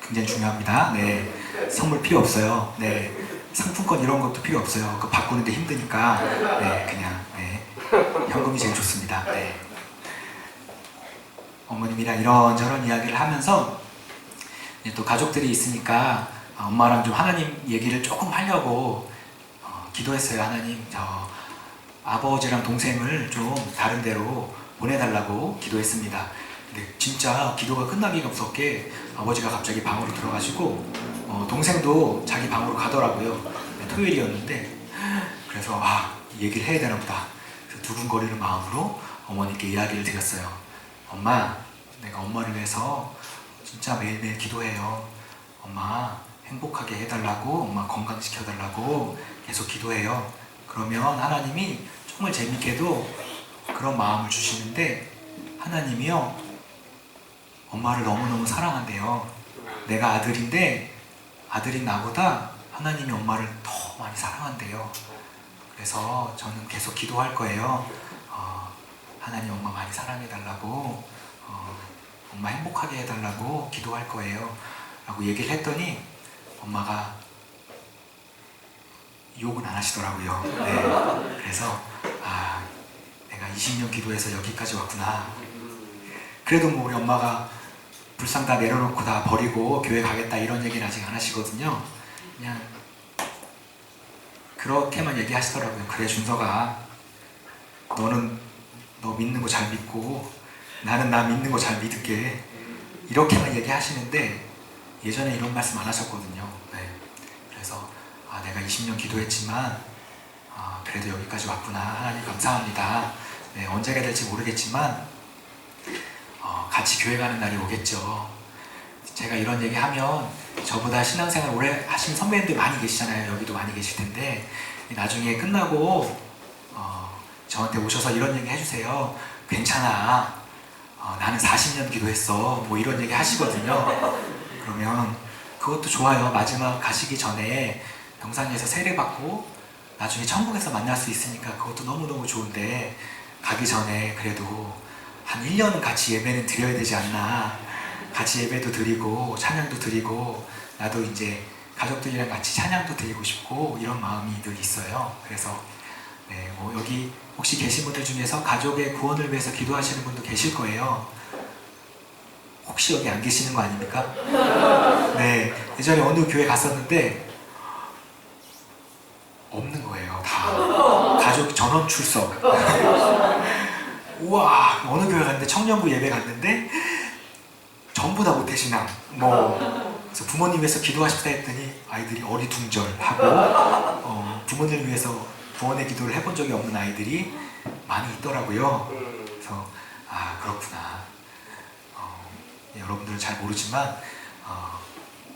굉장히 중요합니다. 네. 선물 필요 없어요. 네. 상품권 이런 것도 필요 없어요. 그거 바꾸는데 힘드니까 네, 그냥 현금이 제일 좋습니다. 네. 어머님이랑 이런저런 이야기를 하면서 또 가족들이 있으니까 엄마랑 좀 하나님 얘기를 조금 하려고 기도했어요. 하나님, 저 아버지랑 동생을 좀 다른 데로 보내달라고 기도했습니다. 근데 진짜 기도가 끝나기가 무섭게 아버지가 갑자기 방으로 들어가시고 동생도 자기 방으로 가더라고요. 토요일이었는데 그래서 얘기를 해야 되나 보다. 그래서 두근거리는 마음으로 어머니께 이야기를 드렸어요. 엄마, 내가 엄마를 위해서 진짜 매일매일 기도해요. 엄마 행복하게 해달라고, 엄마 건강시켜달라고 계속 기도해요. 그러면 하나님이 정말 재밌게도 그런 마음을 주시는데 하나님이요, 엄마를 너무너무 사랑한대요. 내가 아들인데 아들인 나보다 하나님이 엄마를 더 많이 사랑한대요. 그래서 저는 계속 기도할 거예요. 하나님 엄마 많이 사랑해달라고, 엄마 행복하게 해달라고 기도할 거예요 라고 얘기를 했더니 엄마가 욕은 안 하시더라고요. 네. 그래서 내가 20년 기도해서 여기까지 왔구나. 그래도 뭐 우리 엄마가 불상 다 내려놓고 다 버리고 교회 가겠다 이런 얘기는 아직 안 하시거든요. 그냥 그렇게만 얘기하시더라고요. 그래 준서가, 너는 너 믿는 거 잘 믿고 나는 나 믿는 거 잘 믿을게, 이렇게만 얘기하시는데 예전에 이런 말씀 안 하셨거든요. 네. 그래서 내가 20년 기도했지만 그래도 여기까지 왔구나, 하나님 감사합니다. 네, 언제가 될지 모르겠지만 같이 교회 가는 날이 오겠죠. 제가 이런 얘기 하면 저보다 신앙생활 오래 하신 선배님들 많이 계시잖아요. 여기도 많이 계실 텐데 나중에 끝나고 저한테 오셔서 이런 얘기 해주세요. 괜찮아, 나는 40년 기도했어, 뭐 이런 얘기 하시거든요. 그러면 그것도 좋아요. 마지막 가시기 전에 병상에서 세례받고 나중에 천국에서 만날 수 있으니까 그것도 너무너무 좋은데, 가기 전에 그래도 한 1년은 같이 예배는 드려야 되지 않나. 같이 예배도 드리고 찬양도 드리고 나도 이제 가족들이랑 같이 찬양도 드리고 싶고 이런 마음이 늘 있어요. 그래서 여기 혹시 계신 분들 중에서 가족의 구원을 위해서 기도하시는 분도 계실 거예요. 혹시 여기 안 계시는 거 아닙니까? 네, 예전에 어느 교회 갔었는데 없는 거예요. 다 가족 전원 출석. 우와, 어느 교회 갔는데 청년부 예배 갔는데 전부 다 모태신앙. 그래서 부모님 위해서 기도하십사 했더니 아이들이 어리둥절하고 부모님을 위해서 구원의 기도를 해본 적이 없는 아이들이 많이 있더라고요. 그래서 그렇구나. 여러분들은 잘 모르지만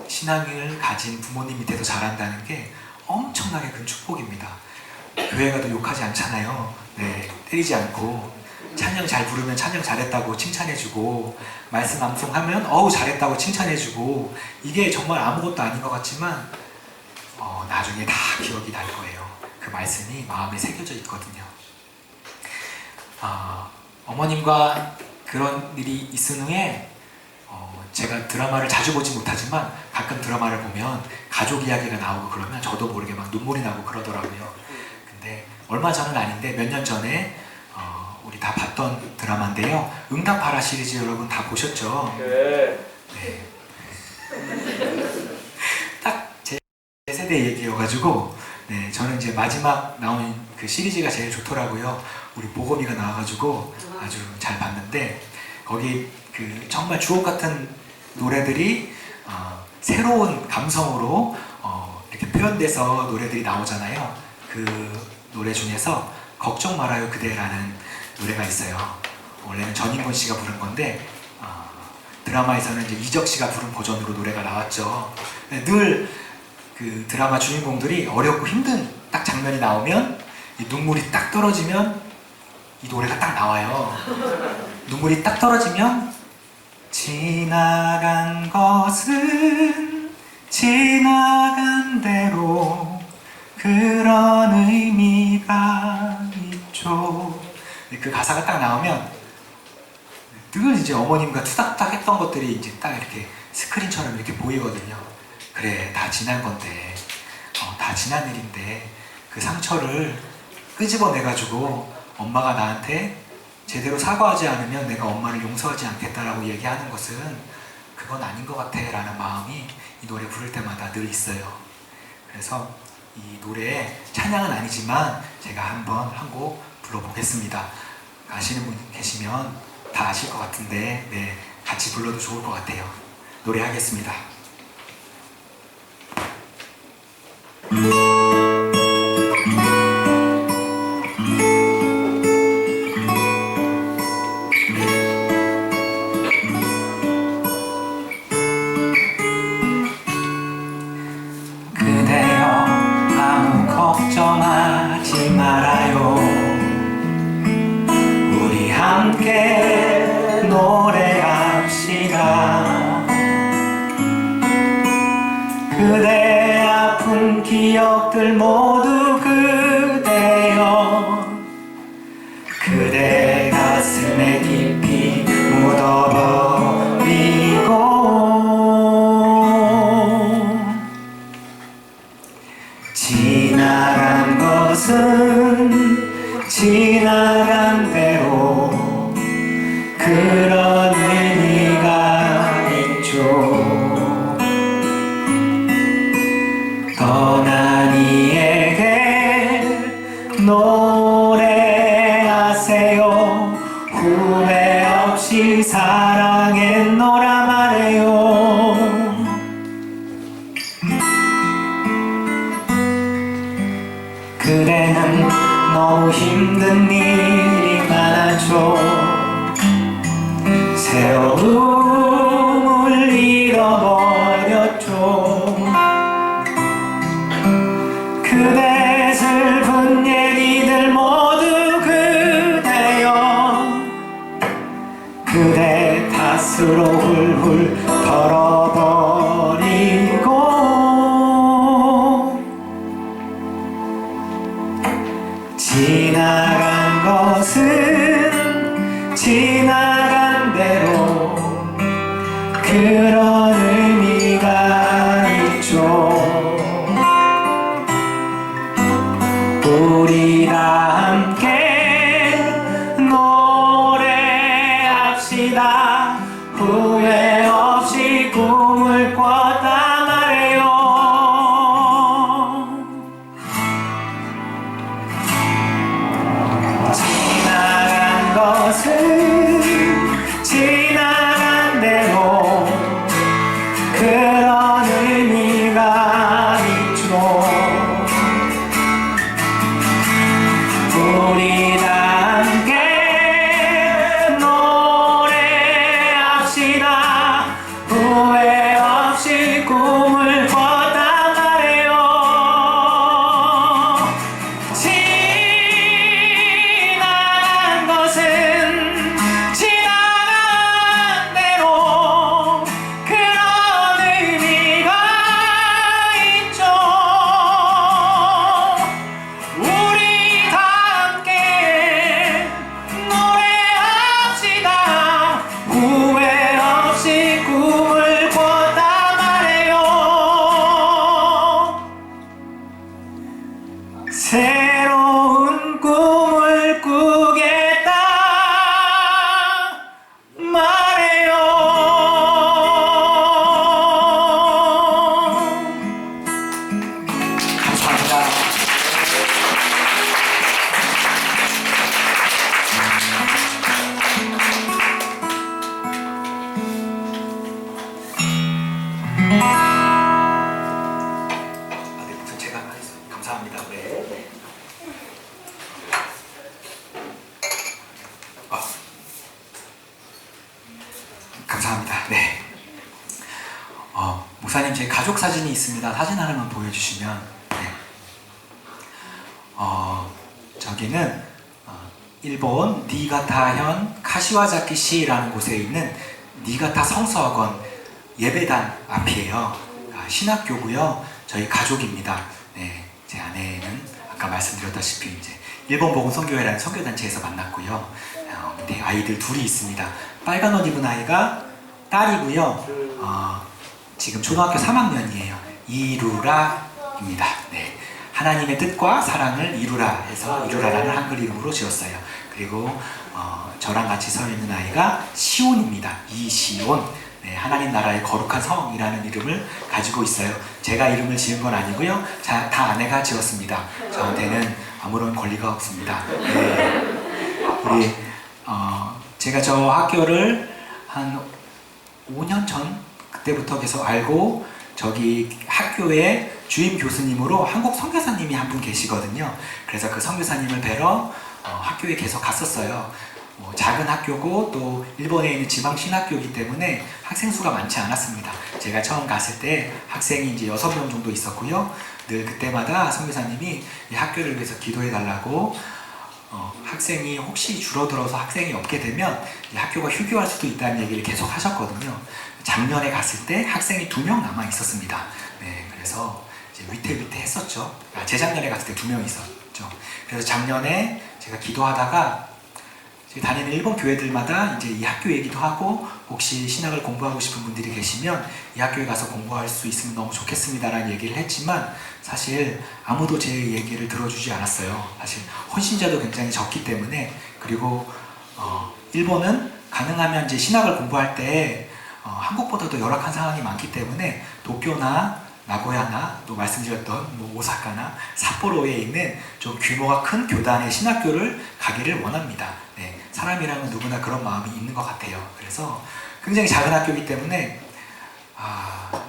신앙을 가진 부모님 밑에서 자란다는 게 엄청나게 큰 축복입니다. 교회 가도 욕하지 않잖아요. 네, 때리지 않고 찬양 잘 부르면 찬양 잘했다고 칭찬해주고, 말씀 암송하면 어우 잘했다고 칭찬해주고, 이게 정말 아무것도 아닌 것 같지만 나중에 다 기억이 날 거예요. 그 말씀이 마음에 새겨져 있거든요. 어머님과 그런 일이 있은 후에 제가 드라마를 자주 보지 못하지만 가끔 드라마를 보면 가족 이야기가 나오고 그러면 저도 모르게 막 눈물이 나고 그러더라고요. 근데 얼마 전은 아닌데 몇 년 전에 우리 다 봤던 드라마인데요. 응답하라 시리즈 여러분 다 보셨죠? 네. 네. 딱 제 세대 얘기여가지고 네, 저는 이제 마지막 나온 그 시리즈가 제일 좋더라고요. 우리 보검이가 나와가지고 아주 잘 봤는데 거기 그 정말 주옥 같은 노래들이 새로운 감성으로 이렇게 표현돼서 노래들이 나오잖아요. 그 노래 중에서 걱정 말아요 그대라는 노래가 있어요. 원래는 전인권 씨가 부른 건데 드라마에서는 이제 이적 씨가 부른 버전으로 노래가 나왔죠. 늘 그 드라마 주인공들이 어렵고 힘든 딱 장면이 나오면 이 눈물이 딱 떨어지면 이 노래가 딱 나와요. 눈물이 딱 떨어지면 지나간 것은 지나간 대로 그런 의미가 있죠. 그 가사가 딱 나오면 늘 이제 어머님과 투닥투닥 했던 것들이 이제 딱 이렇게 스크린처럼 이렇게 보이거든요. 그래, 다 지난 건데, 다 지난 일인데 그 상처를 끄집어내가지고 엄마가 나한테 제대로 사과하지 않으면 내가 엄마를 용서하지 않겠다라고 얘기하는 것은 그건 아닌 것 같아 라는 마음이 이 노래 부를 때마다 늘 있어요. 그래서 이 노래에 찬양은 아니지만 제가 한번 한 곡 불러보겠습니다. 아시는 분 계시면 다 아실 것 같은데 네, 같이 불러도 좋을 것 같아요. 노래하겠습니다. 그대여 아무 걱정하지 말아요. 우리 함께 노래합시다. 그대 아픈 기억들 모두 그대여 그대 가슴에 깊이 묻어버리고 지나간 것은 지나간 대로 그런 의미가 있죠. 떠난 이에게 노래하세요. 후회 없이 사랑했노라 말해요. 그대는 너무 힘든 일이 많았죠. 세월을 잃어버렸죠. 그대 슬픈 얘기들 모두 그대여 그대 탓으로 훌훌 털어버리고 지나간 것은 지나간 대로 그런 의미가 있죠. 우리 다 함께 노래합시다. 저희 가족 사진이 있습니다. 사진 하나만 보여주시면. 네. 저기는 일본 니가타현 카시와자키시라는 곳에 있는 니가타 성서학원 예배단 앞이에요. 신학교고요. 저희 가족입니다. 네, 제 아내는 아까 말씀드렸다시피 이제 일본 복음 선교회라는 선교단체에서 만났고요. 네, 아이들 둘이 있습니다. 빨간 옷 입은 아이가 딸이고요. 지금 초등학교 3학년이에요. 이루라입니다. 네, 하나님의 뜻과 사랑을 이루라 해서 이루라라는 한글 이름으로 지었어요. 그리고 저랑 같이 서 있는 아이가 시온입니다. 이시온. 네, 하나님 나라의 거룩한 성이라는 이름을 가지고 있어요. 제가 이름을 지은 건 아니고요. 다 아내가 지었습니다. 저한테는 아무런 권리가 없습니다. 네. 제가 저 학교를 한 5년 전 그때부터 계속 알고 저기 학교에 주임 교수님으로 한국 선교사님이 한 분 계시거든요. 그래서 그 선교사님을 뵈러 학교에 계속 갔었어요. 작은 학교고 또 일본에 있는 지방 신학교이기 때문에 학생 수가 많지 않았습니다. 제가 처음 갔을 때 학생이 이제 6명 정도 있었고요. 늘 그때마다 선교사님이 이 학교를 위해서 기도해 달라고 학생이 혹시 줄어들어서 학생이 없게 되면 이 학교가 휴교할 수도 있다는 얘기를 계속 하셨거든요. 작년에 갔을 때 학생이 2명 남아 있었습니다. 네, 그래서 이제 위태위태했었죠. 재작년에 갔을 때 2명 있었죠. 그래서 작년에 제가 기도하다가 다니는 일본 교회들마다 이제 이 학교 얘기도 하고 혹시 신학을 공부하고 싶은 분들이 계시면 이 학교에 가서 공부할 수 있으면 너무 좋겠습니다라는 얘기를 했지만 사실 아무도 제 얘기를 들어주지 않았어요. 사실 헌신자도 굉장히 적기 때문에. 그리고 일본은 가능하면 이제 신학을 공부할 때 한국보다도 열악한 상황이 많기 때문에 도쿄나 나고야나 또 말씀드렸던 오사카나 삿포로에 있는 좀 규모가 큰 교단의 신학교를 가기를 원합니다. 네, 사람이라면 누구나 그런 마음이 있는 것 같아요. 그래서 굉장히 작은 학교이기 때문에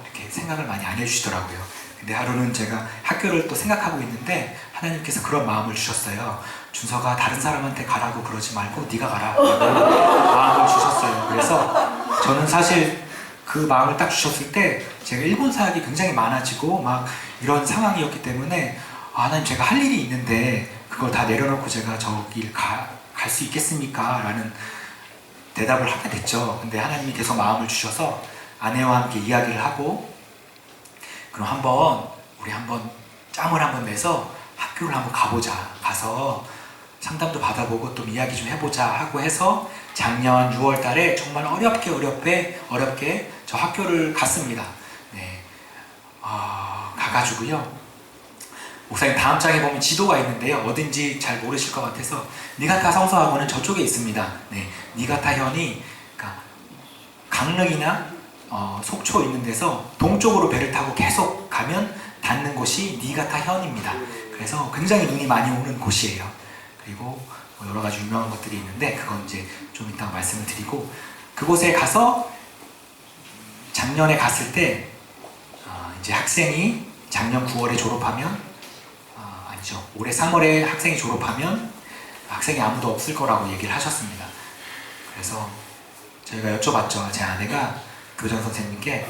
이렇게 생각을 많이 안 해주시더라고요. 근데 하루는 제가 학교를 또 생각하고 있는데 하나님께서 그런 마음을 주셨어요. 준서가 다른 사람한테 가라고 그러지 말고 네가 가라고 마음을 주셨어요. 그래서 저는 사실 그 마음을 딱 주셨을 때 제가 일본 사역이 굉장히 많아지고 막 이런 상황이었기 때문에 하나님 제가 할 일이 있는데 그걸 다 내려놓고 제가 저길 갈 수 있겠습니까? 라는 대답을 하게 됐죠. 근데 하나님이 계속 마음을 주셔서 아내와 함께 이야기를 하고 그럼 우리 한번 짬을 한번 내서 학교를 한번 가보자. 가서 상담도 받아보고 또 이야기 좀 해보자 하고 해서 작년 6월 달에 정말 어렵게 저 학교를 갔습니다. 네. 가가지고요. 목사님 다음 장에 보면 지도가 있는데요. 어딘지 잘 모르실 것 같아서 니가타 성서학원은 저쪽에 있습니다. 네. 니가타현이 그러니까 강릉이나 속초 있는 데서 동쪽으로 배를 타고 계속 가면 닿는 곳이 니가타현입니다. 그래서 굉장히 눈이 많이 오는 곳이에요. 그리고 여러 가지 유명한 것들이 있는데 그건 이제 좀 이따 말씀을 드리고 그곳에 가서 작년에 갔을 때 이제 학생이 작년 9월에 졸업하면 아니죠. 올해 3월에 학생이 졸업하면 학생이 아무도 없을 거라고 얘기를 하셨습니다. 그래서 저희가 여쭤봤죠. 제 아내가 교장 선생님께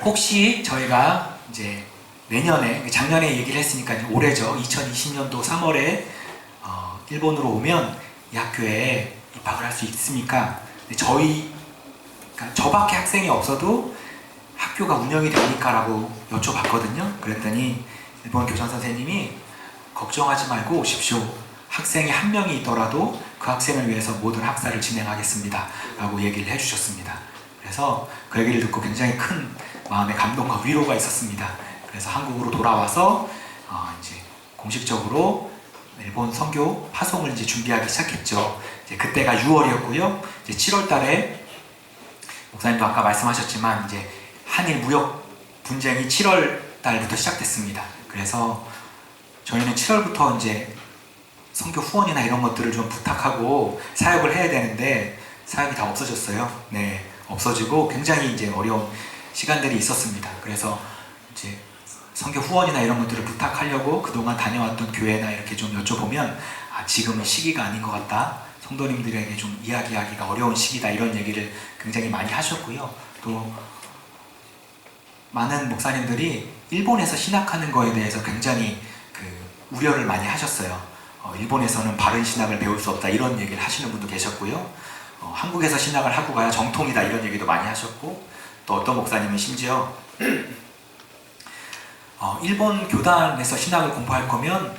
혹시 저희가 이제 내년에 작년에 얘기를 했으니까 이제 올해죠. 2020년도 3월에 일본으로 오면 이 학교에 입학을 할 수 있습니까? 그러니까 저밖에 학생이 없어도 학교가 운영이 됩니까? 라고 여쭤봤거든요. 그랬더니 일본 교장 선생님이 걱정하지 말고 오십시오. 학생이 한 명이 있더라도 그 학생을 위해서 모든 학사를 진행하겠습니다. 라고 얘기를 해주셨습니다. 그래서 그 얘기를 듣고 굉장히 큰 마음의 감동과 위로가 있었습니다. 그래서 한국으로 돌아와서 이제 공식적으로 일본 선교 파송을 이제 준비하기 시작했죠. 이제 그때가 6월이었고요. 이제 7월 달에 목사님도 아까 말씀하셨지만 이제 한일 무역 분쟁이 7월 달부터 시작됐습니다. 그래서 저희는 7월부터 이제 선교 후원이나 이런 것들을 좀 부탁하고 사역을 해야 되는데 사역이 다 없어졌어요. 네, 없어지고 굉장히 이제 어려운 시간들이 있었습니다. 그래서 이제 선교 후원이나 이런 것들을 부탁하려고 그동안 다녀왔던 교회나 이렇게 좀 여쭤보면 지금은 시기가 아닌 것 같다. 성도님들에게 좀 이야기하기가 어려운 시기다. 이런 얘기를 굉장히 많이 하셨고요. 또 많은 목사님들이 일본에서 신학하는 거에 대해서 굉장히 우려를 많이 하셨어요. 일본에서는 바른 신학을 배울 수 없다 이런 얘기를 하시는 분도 계셨고요. 한국에서 신학을 하고 가야 정통이다 이런 얘기도 많이 하셨고, 또 어떤 목사님은 심지어 일본 교단에서 신학을 공부할 거면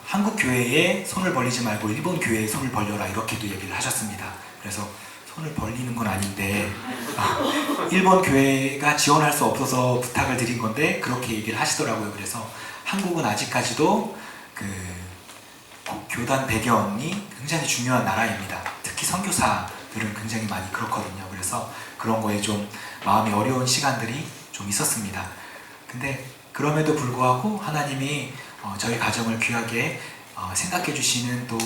한국 교회에 손을 벌리지 말고 일본 교회에 손을 벌려라 이렇게도 얘기를 하셨습니다. 그래서 손을 벌리는 건 아닌데 일본 교회가 지원할 수 없어서 부탁을 드린 건데 그렇게 얘기를 하시더라고요. 그래서 한국은 아직까지도 교단 배경이 굉장히 중요한 나라입니다. 특히 선교사들은 굉장히 많이 그렇거든요. 그래서 그런 거에 좀 마음이 어려운 시간들이 좀 있었습니다. 근데 그럼에도 불구하고 하나님이 저희 가정을 귀하게 생각해 주시는 또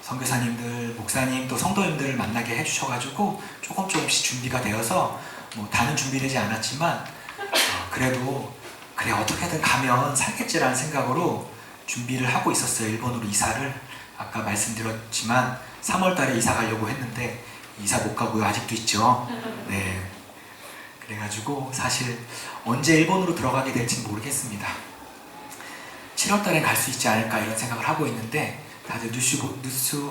선교사님들, 목사님, 또 성도님들을 만나게 해주셔가지고 조금씩 준비가 되어서 뭐 다는 준비되지 않았지만 그래도 그래 어떻게든 가면 살겠지라는 생각으로 준비를 하고 있었어요. 일본으로 이사를 아까 말씀드렸지만 3월 달에 이사 가려고 했는데 이사 못 가고요. 아직도 있죠. 네. 그래가지고 사실 언제 일본으로 들어가게 될지는 모르겠습니다. 7월 달에 갈 수 있지 않을까 이런 생각을 하고 있는데, 다들 뉴스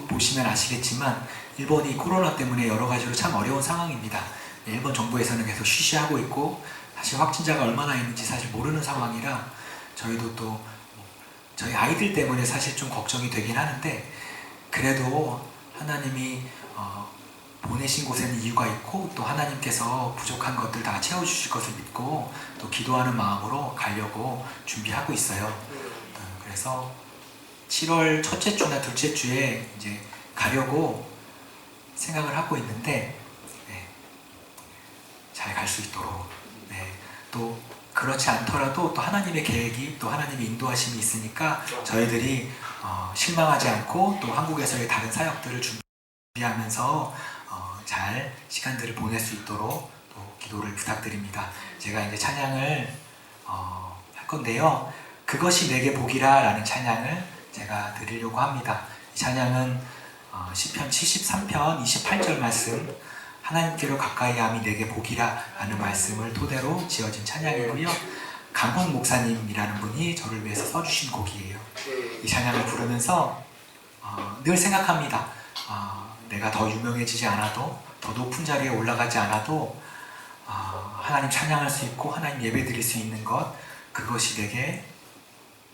보시면 아시겠지만 일본이 코로나 때문에 여러 가지로 참 어려운 상황입니다. 일본 정부에서는 계속 쉬쉬하고 있고 사실 확진자가 얼마나 있는지 사실 모르는 상황이라 저희도 또 저희 아이들 때문에 사실 좀 걱정이 되긴 하는데, 그래도 하나님이 보내신 곳에는 이유가 있고 또 하나님께서 부족한 것들 다 채워주실 것을 믿고 또 기도하는 마음으로 가려고 준비하고 있어요. 그래서 7월 첫째 주나 둘째 주에 이제 가려고 생각을 하고 있는데 잘 갈 수 있도록 또 그렇지 않더라도 또 하나님의 계획이 또 하나님의 인도하심이 있으니까 저희들이 실망하지 않고 또 한국에서의 다른 사역들을 준비하면서 잘 시간들을 보낼 수 있도록 또 기도를 부탁드립니다. 제가 이제 찬양을 할 건데요. 그것이 내게 복이라 라는 찬양을 제가 드리려고 합니다. 이 찬양은 시편 73편 28절 말씀, 하나님께로 가까이함이 내게 복이라 라는 말씀을 토대로 지어진 찬양이고요. 강훈 목사님이라는 분이 저를 위해서 써주신 곡이에요. 이 찬양을 부르면서 늘 생각합니다. 내가 더 유명해지지 않아도, 더 높은 자리에 올라가지 않아도 하나님 찬양할 수 있고 하나님 예배 드릴 수 있는 것, 그것이 내게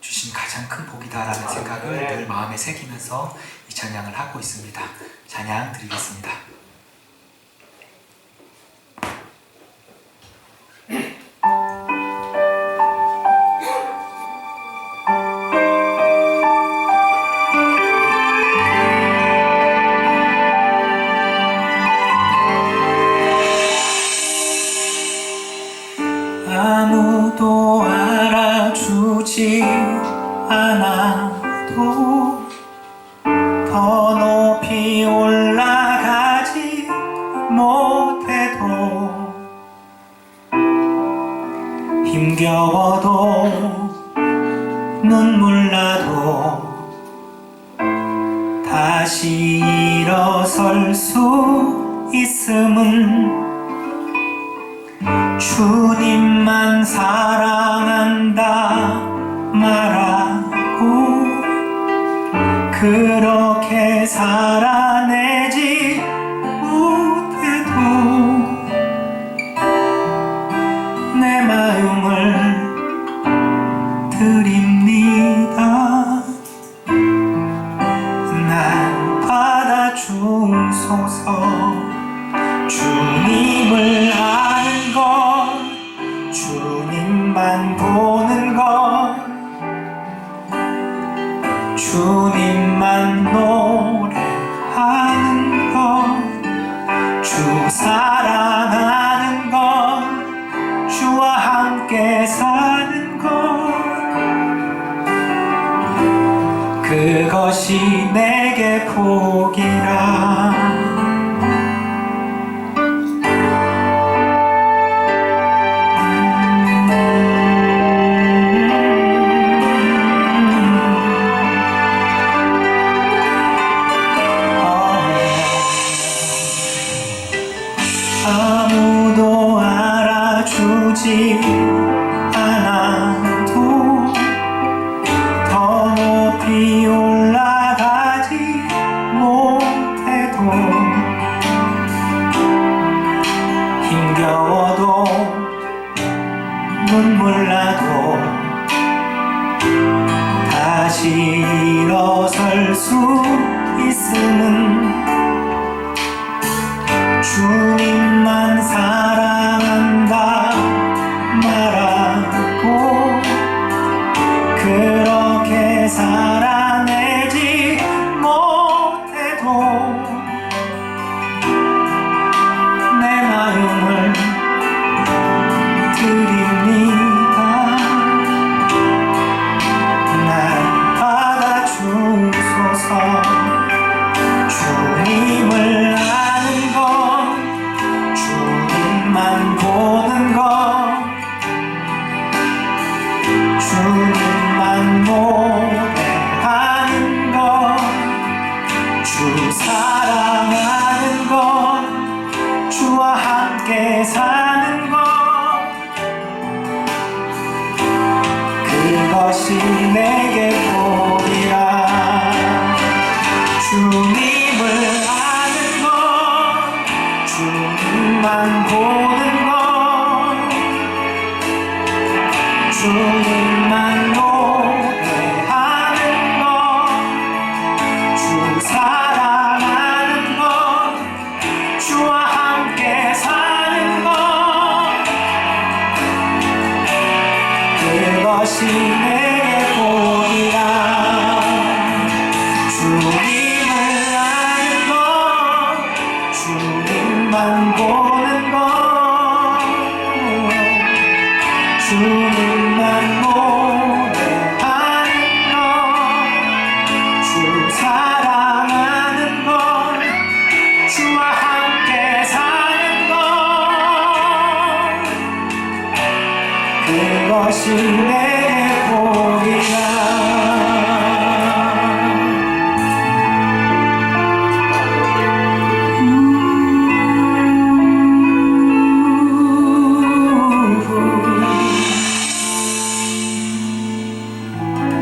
주신 가장 큰 복이다라는 생각을 늘 마음에 새기면서 이 찬양을 하고 있습니다. 찬양 드리겠습니다. 아무도 알아주지 않아도 더 높이 올라가지 못해도 힘겨워도 눈물 나도 다시 일어설 수 있음은 주님만 사랑한다 말하고 그렇게 살아내지 못해도 내 마음을 드립니다. 날 받아주소서. 주님을 아는 것, 주님만 보는 것, 주님만 노래하는 것, 주 사랑하는 것, 주와 함께 사는 것, 그것이 내게 복이라. 아무도 알아주지 떠나도 다시 일어설 수 있음은 주님만 사랑한다 말하고 그렇게 살아내지 못해도 내 마음을 드립니다. 날 받아주소서. 주님을 아는 것, 주님만 보는 것, 주님만 노래하는 것, 주 사랑하는 것, 주와 함께 사는 것, 그것이 내게 복이라. 주님을 아는 것, 주님만 보는 것, 주님만 노래하는 것, 주 사랑하는 것, 주와 함께 사는 것, 그것이 내게 복이라. 주님을 아는 것, 주님만 보는 것, 주님만 노래하는 것, 주 사랑하는 것, 주와 함께 사는 것, 그것이 내 복이라.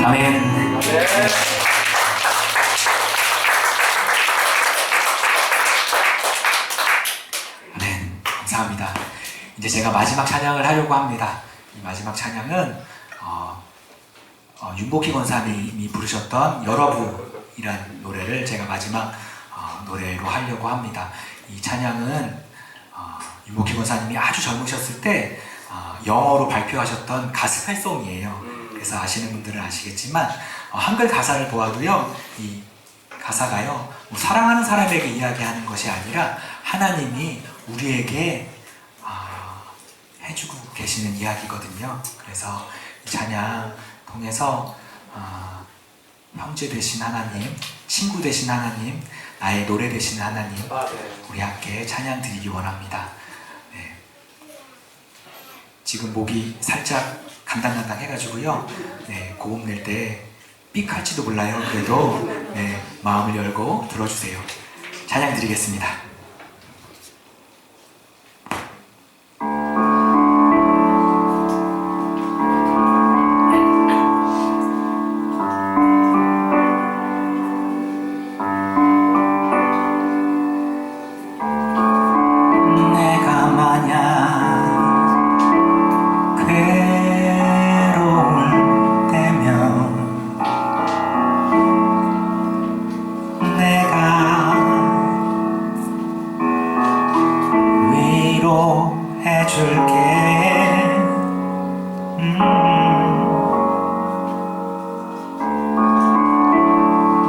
아멘. 네, 감사합니다. 이제 제가 마지막 찬양을 하려고 합니다. 이 마지막 찬양은 윤복희 권사님이 부르셨던 여러분이란 노래를 제가 마지막 노래로 하려고 합니다. 이 찬양은 윤복희 권사님이 아주 젊으셨을 때 영어로 발표하셨던 가스펠송이에요. 그래서 아시는 분들은 아시겠지만 한글 가사를 보아도요, 이 가사가요, 뭐 사랑하는 사람에게 이야기하는 것이 아니라 하나님이 우리에게 해주고 계시는 이야기거든요. 그래서 이 찬양 통해서 형제 되신 하나님, 친구 되신 하나님, 나의 노래 되신 하나님, 우리 함께 찬양 드리기 원합니다. 네. 지금 목이 살짝 간당간당 해가지고요, 네, 고음 낼 때 삑 할지도 몰라요. 그래도 네, 마음을 열고 들어주세요. 찬양 드리겠습니다.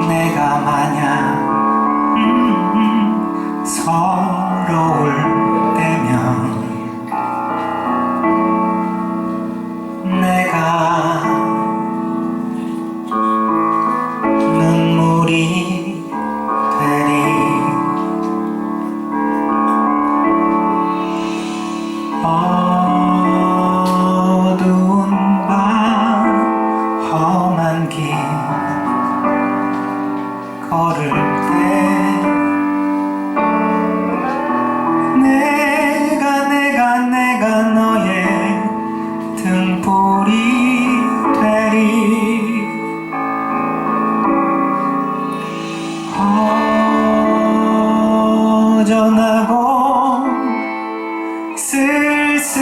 내가 만약 서러울 때면 내가 눈물이 되리. 어두운 밤 험한 길 걸을 때 내가 너의 등불이 되리. 허전하고 쓸쓸할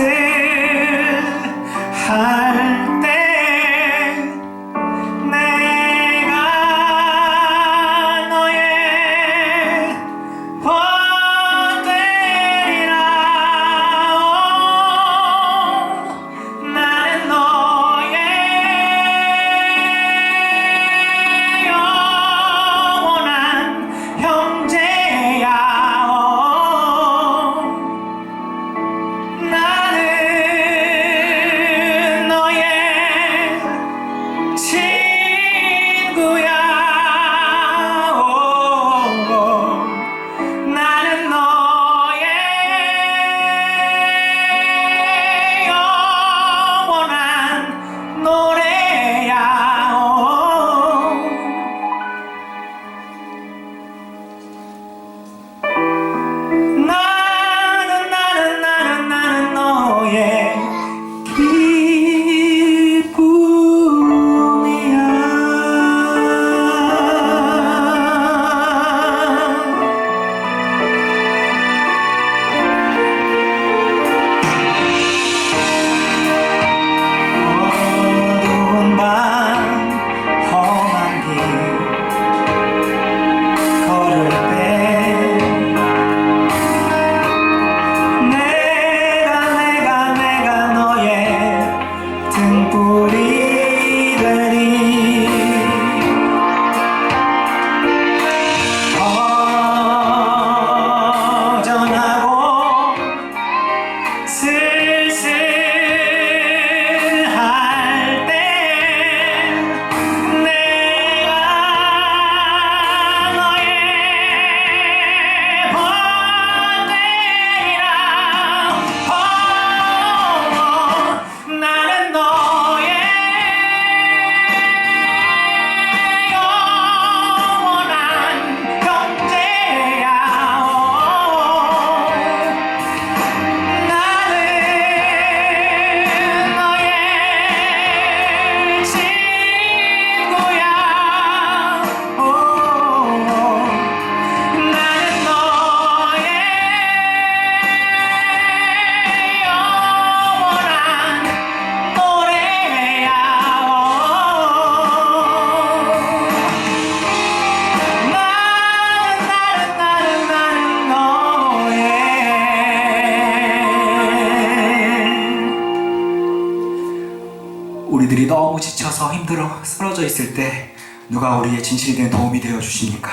우리들이 너무 지쳐서 힘들어 쓰러져 있을 때 누가 우리의 진실된 도움이 되어 주십니까?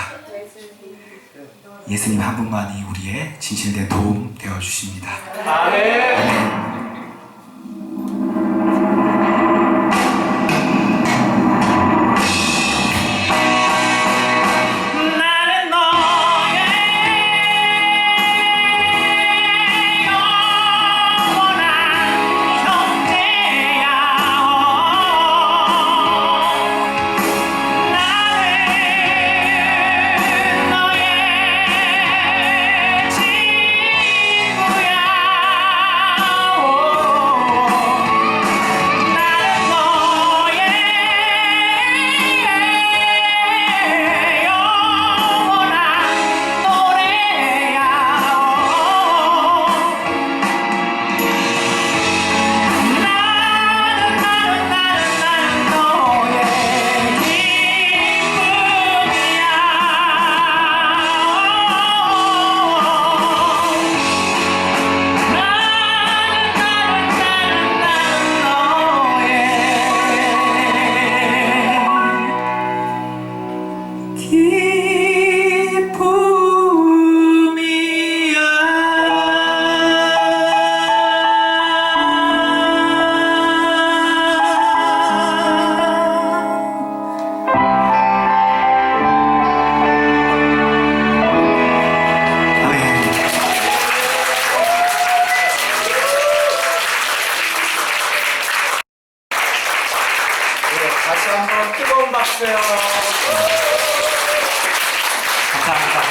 예수님 한 분만이 우리의 진실된 도움 되어 주십니다. 아멘. 아멘. 나는 너의 영원한 형제야. 나는 너의 친구야. 다시 한번 뜨거운 박수요. 감사합니다.